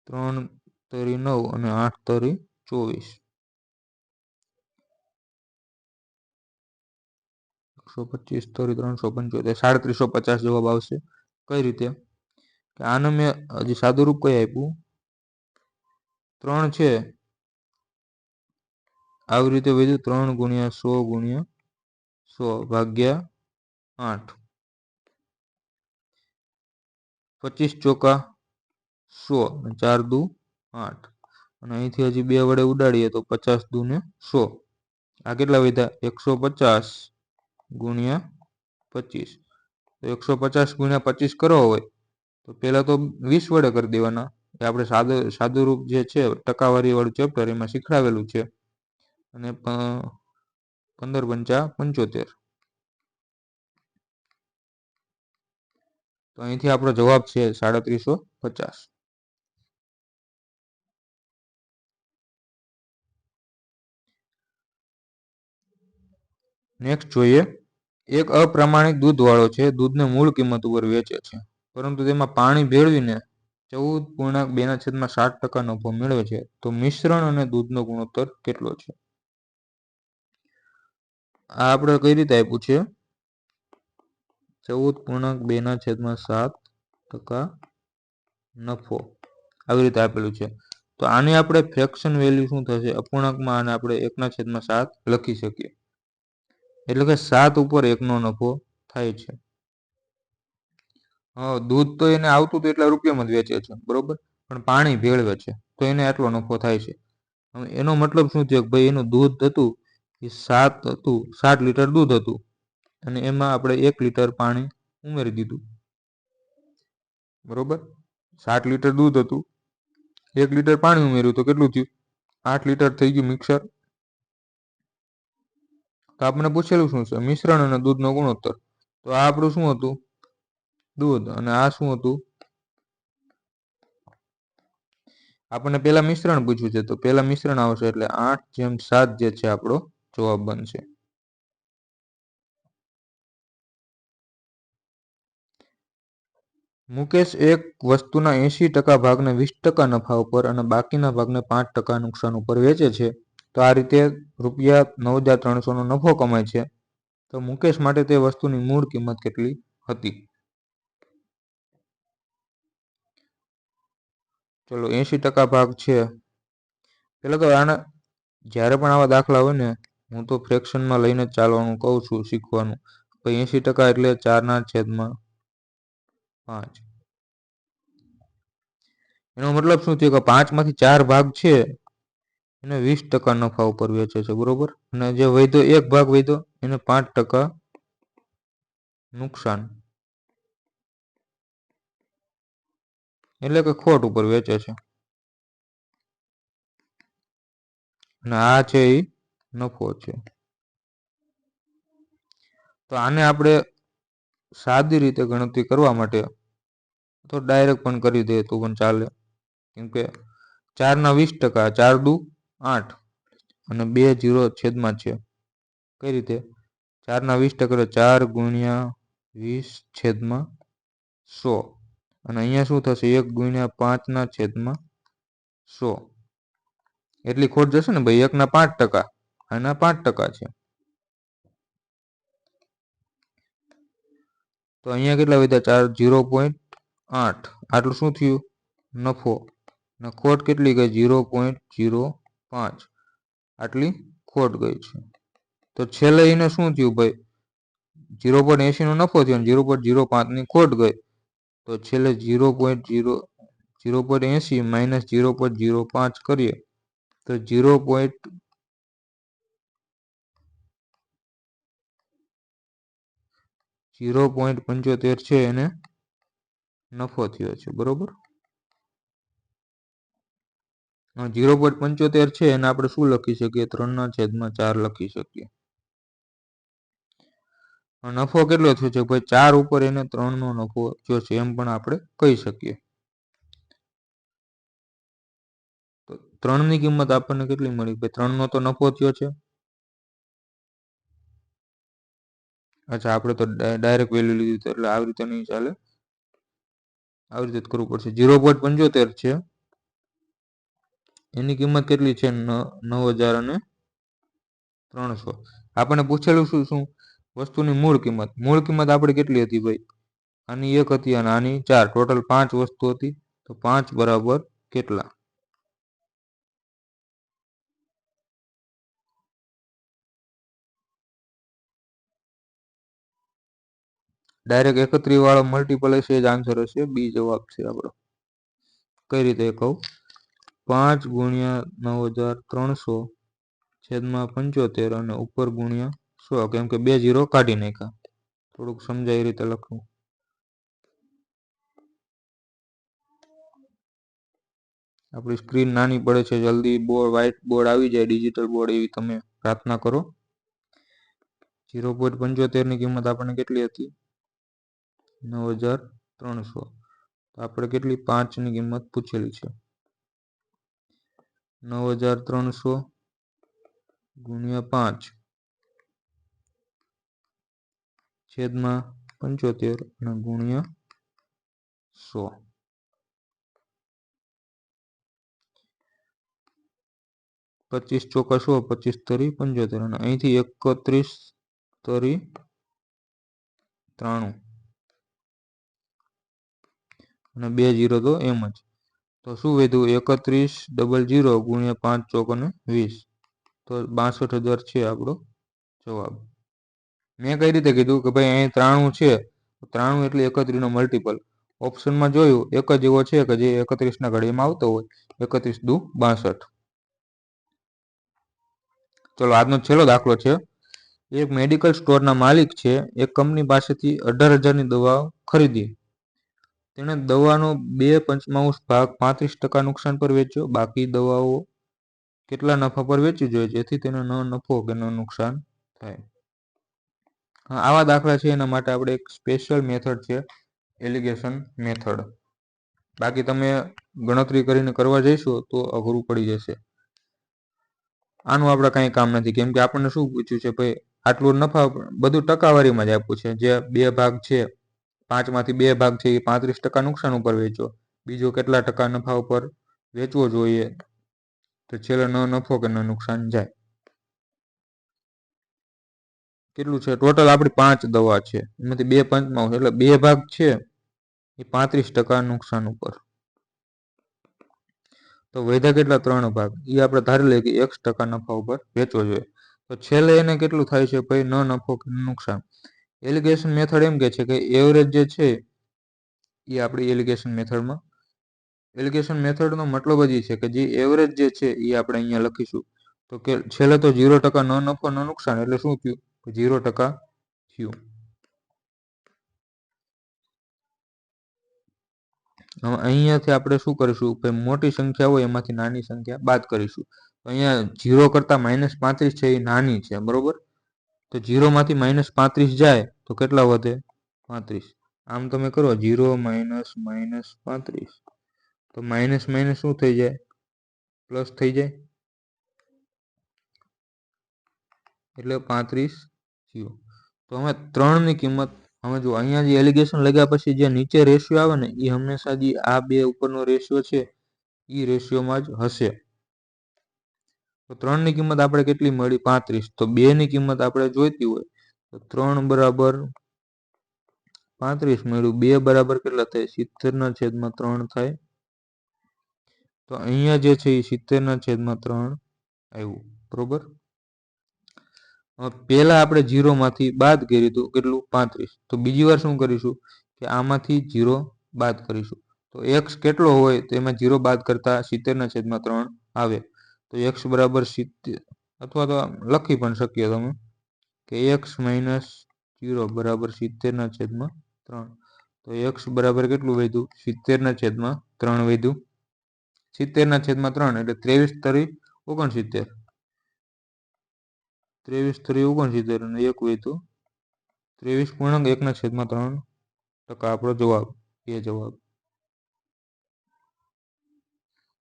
3 તરી 9 અને 8 તરી 24. 125 તરી 375 3750 જવાબ આવશે. કઈ રીતે? કે આને મેં હજી સાદું રૂપ કઈ આપ્યું? 3 છે આવી રીતે વધ્યું. 3 ગુણ્યા 100 ગુણ્યા 100 ભાગ્યા 8. 25 ચોકા 100 4 દુ 8 અને અહીંથી હજી 2 વડે ઉડાડીએ તો 50 દુ ને 100. આ કેટલા વધ્યા? 150 ગુણ્યા 25. તો 150 ગુણ્યા 25 કરવો હોય તો પહેલા તો 20 વડે કરી દેવાના. એ આપણે સાદું રૂપ જે છે ટકાવારી વાળું ચેપ્ટર એમાં શીખડાવેલું છે. અને 15 પંચા 75. તો અહીંથી આપણો જવાબ છે 3750. નેક્સ્ટ જોઈએ. એક અપ્રામાણિક દૂધવાળો છે. દૂધને મૂળ કિંમત ઉપર વેચે છે પરંતુ તેમાં પાણી ભેળવીને 14.2/60% નફો મેળવે છે. તો મિશ્રણ અને દૂધનો ગુણોત્તર કેટલો છે? આ આપણે કઈ રીતે આપ્યું છે? 14.2/7% નફો આવી રીતે આપેલું છે. તો આની આપણે ફ્રેક્શન વેલ્યુ શું થશે? અપૂર્ણાંકમાં આને આપણે 1/7 લખી શકીએ. એટલે કે 7 ઉપર 1નો નફો થાય છે. દૂધ તો એને આવતું તો એટલા રૂપિયામાં જ વેચે છે, બરોબર, પણ પાણી ભેળવે છે તો એને આટલો નફો થાય છે. હવે એનો મતલબ શું થયો કે ભાઈ એનું દૂધ હતું એ 7 લીટર દૂધ હતું અને એમાં આપણે 1 લીટર પાણી ઉમેરી દીધું, બરોબર. 7 લીટર દૂધ હતું, 1 લીટર પાણી ઉમેર્યું તો કેટલું થયું? 8 લીટર થઈ ગયું મિક્સર. તો આપણે પૂછેલું શું છે? મિશ્રણ અને દૂધનો ગુણોત્તર. તો આ આપણું શું હતું? દૂધ. અને આ શું હતું? આપણને પેલા મિશ્રણ પૂછ્યું છે, તો પેલા મિશ્રણ આવશે એટલે 8/7 જે છે આપણો જવાબ બનશે. મુકેશ એક વસ્તુના 80% ભાગને 20% નફા ઉપર અને બાકીના ભાગને 5% નુકસાન ઉપર વેચે છે. તો આ રીતે ₹9,300 નો નફો કમાય છે. તો મુકેશ માટે તે વસ્તુની મૂળ કિંમત કેટલી હતી? ચલો 80% ભાગ છે. પેલા તો આના જ્યારે પણ આવા દાખલા હોય ને, હું તો ફ્રેક્શનમાં લઈને જ ચાલવાનું કહું છું, શીખવાનું. 80% એટલે 4/5. એનો મતલબ શું થયો કે 5માંથી 4 ભાગ છે એને 20% નફા ઉપર વેચે છે, બરોબર. અને જે વધ્યો 1 ભાગ વધ્યો એને 5% નુકસાન એટલે કે ખોટ ઉપર વેચે છે. અને આ છે એ નફો છે. તો આને આપણે સાદી રીતે ગણતરી કરવા માટે તો ડાયરેક્ટ પણ કરી દે તો પણ ચાલે, કેમ કે 4/20, 4 દુ 8 અને 2 0 છેદમાં છે. કઈ રીતે? 4/20 4 × 20/100 અને અહીંયા શું થશે? 1 × 5/100. એટલી ખોટ જશે ને ભાઈ, 1ના 5%, આના 5% છે. તો અહીંયા કેટલા વધ્યા? 4 0.8. આટલું શું થયું? નફો. અને ખોટ કેટલી ગઈ? 0.05. આટલી ખોટ ગઈ છે. તો છેલ્લે એને શું થયું ભાઈ? 0.80 નો નફો થયો અને 0.05ની ખોટ ગઈ. તો છેલ્લે 0.80 - 0.05 કરીએ તો 0.75 છે એને નફો થયો છે, બરોબર. 0.75 છે એને આપણે શું લખી શકીએ? 3/4 લખી શકીએ. નફો કેટલો થયો છે ભાઈ? 4 ઉપર એને 3 નો નફો થયો છે એમ પણ આપણે કહી શકીએ. તો 3ની કિંમત આપણને કેટલી મળી ભાઈ? 3 નો તો નફો થયો છે. અચ્છા, આપણે તો ડાયરેક્ટ વેલ્યુ લીધી તો એટલે આવી રીતે નહીં ચાલે, આવી રીતે જ કરવું પડશે. 0.75 છે, એની કિંમત કેટલી છે? 9,300. આપણને પૂછેલું શું? વસ્તુની મૂળ કિંમત. મૂળ કિંમત આપણી કેટલી હતી ભાઈ? આની 1 હતી અને આની 4, ટોટલ 5 વસ્તુ હતી. તો 5 બરાબર કેટલા? ડાયરેક્ટ 31 વાળો મલ્ટીપલ હશે જ આન્સર હશે. બી જવાબ છે આપણો. કઈ રીતે કહું? 5 × 9,300 છેદમાં 75 અને ઉપર ગુણ્યા 100, કેમ કે 2 0 કાઢી નાખ્યા. થોડુંક સમજાય એ રીતે લખું. આપણી સ્ક્રીન નાની પડે છે, જલ્દી વ્હાઇટ બોર્ડ આવી જાય, ડિજિટલ બોર્ડ, એવી તમે પ્રાર્થના કરો. 0.75ની કિંમત આપણને કેટલી હતી? 9,300. તો આપણે કેટલી? 5ની કિંમત પૂછેલી છે. 9,300 ગુણ્યા 5 છેદમાં 75 અને ગુણ્યા 100. 25 ચોકા 100, 25 તરી 75 અને અહીંથી 31 તરી 93 અને 2 0 તો એમ જ. તો શું વધ્યું? 31,000 ગુણ્યા 5 ચોક અને 20. તો 62,000 છે આપણો જવાબ. મેં કઈ રીતે કીધું કે ભાઈ અહીં 93 છે, 93 એટલે 31 નો મલ્ટીપલ. ઓપ્શનમાં જોયું એક જ એવો છે કે જે 31 ના ઘડીમાં આવતો હોય. 31 દુ 62. ચલો આજનો છેલ્લો દાખલો છે. એક મેડિકલ સ્ટોરના માલિક છે. એક કંપની પાસેથી 18,000ની દવાઓ ખરીદી. તેણે દવાનો 2/5 ભાગ 35% નુકસાન પર વેચ્યો. બાકી દવાઓ કેટલા નફા પર વેચવી જોઈએ જેથી તેને ન નફો કે ન નુકસાન થાય. આવા દાખલા છે એના માટે આપણે એક સ્પેશિયલ મેથડ છે એલિગેશન મેથડ. બાકી તમે ગણતરી કરીને કરવા જઈશો તો અઘરું પડી જશે. આનું આપણે કંઈ કામ નથી, કેમ કે આપણને શું પૂછ્યું છે ભાઈ આટલું નફા બધું ટકાવારીમાં જ આપ્યું છે. જે 2 ભાગ છે 5માંથી 2 ભાગ છે એ 35% નુકસાન ઉપર વેચો. બીજો કેટલા ટકા નફા ઉપર વેચવો જોઈએ તો છેલ્લે ન નફો કે ન નુકસાન જાય. કેટલું છે ટોટલ આપણી 5 દવા છે, એમાંથી 2/5 એટલે 2 ભાગ છે એ 35% નુકસાન ઉપર. તો વધ્યા કેટલા 3 ભાગ, એ આપણે ધારી લઈએ કે x% નફા ઉપર વેચવો જોઈએ. તો છેલ્લે એને કેટલું થાય છે ભાઈ ન નફો કે નુકસાન. એલિગેશન મેથડ એમ કે છે કે એવરેજ જે છે એ આપણી એલિગેશન મેથડમાં. એલિગેશન મેથડનો મતલબ જ છે કે જે એવરેજ જે છે એ આપણે અહીંયા લખીશું. તો કે છેલ્લે તો 0% ન નફો ન નુકસાન એટલે શું થયું 0% થયું. હવે અહીંયાથી આપણે શું કરીશું કે મોટી સંખ્યા હોય એમાંથી નાની સંખ્યા બાદ કરીશું. તો અહીંયા 0 કરતાં -35 છે એ નાની છે, બરોબર. તો 0 માંથી -35 જાય તો કેટલા વધે 35. આમ તમે કરો 0 - -35 તો માઇનસ માઇનસ શું થઈ જાય પ્લસ થઈ જાય એટલે 35 થયું. તો હવે 3ની કિંમત હવે જો અહીંયા જે એલિગેશન લગ્યા પછી જે નીચે રેશિયો આવે ને એ હંમેશા જે આ બે ઉપરનો રેશિયો છે એ રેશિયોમાં જ હશે. તો 3ની કિંમત આપણે કેટલી મળી 35. તો 2ની કિંમત આપણે જોઈતી હોય તો 3 બરાબર 35 મળ્યું. 2 બરાબર કેટલા થાય 70/3 થાય. તો અહીંયા જે છે એ 70/3 આવ્યું, બરોબર. પહેલા આપણે 0 માંથી બાદ કર્યું હતું કેટલું 35. તો બીજી વાર શું કરીશું કે આમાંથી 0 બાદ કરીશું. તો x કેટલો હોય તો એમાં 0 બાદ કરતા 70/3 આવે. તો x બરાબર 70 અથવા તો લખી પણ શકીએ તમે કે x - 0 બરાબર 70/3. તો x બરાબર કેટલું વધ્યું 70/3 વધ્યું. 70/3 એટલે 23 તરી 69. 23 તરી 69 અને 1 વધ્યું 23.1/3 આપણો જવાબ એ જવાબ.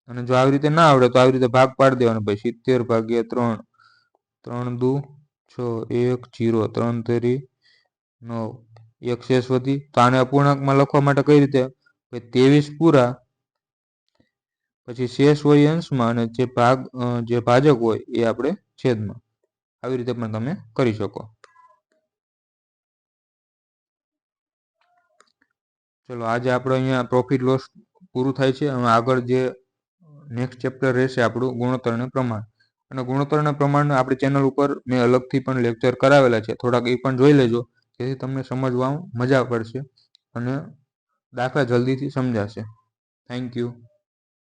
અને જો આવી રીતે ના આવડે તો આવી રીતે ભાગ પાડી દેવાનો ભાઈ 70/3 3 દુ 6 1 0 3 તરી 9 એક શેષ વધી. તો આને અપૂર્ણાંકમાં લખવા માટે કઈ રીતે 23 પૂરા પછી શેષ હોય અંશમાં અને જે ભાજક હોય એ આપણે છેદમાં. આવી રીતે પણ તમે કરી શકો. ચલો આજે આપણે અહીંયા પ્રોફિટ લોસ પૂરું થાય છે. હવે આગળ જે નેક્સ્ટ ચેપ્ટર રહેશે આપણું ગુણોત્તર અને પ્રમાણ. અને ગુણોત્તર અને પ્રમાણને આપણી ચેનલ ઉપર મેં અલગથી પણ લેક્ચર કરાવેલા છે, થોડાક એ પણ જોઈ લેજો જેથી તમને સમજવામાં મજા પડશે અને દાખલા જલ્દીથી સમજાશે. Thank you.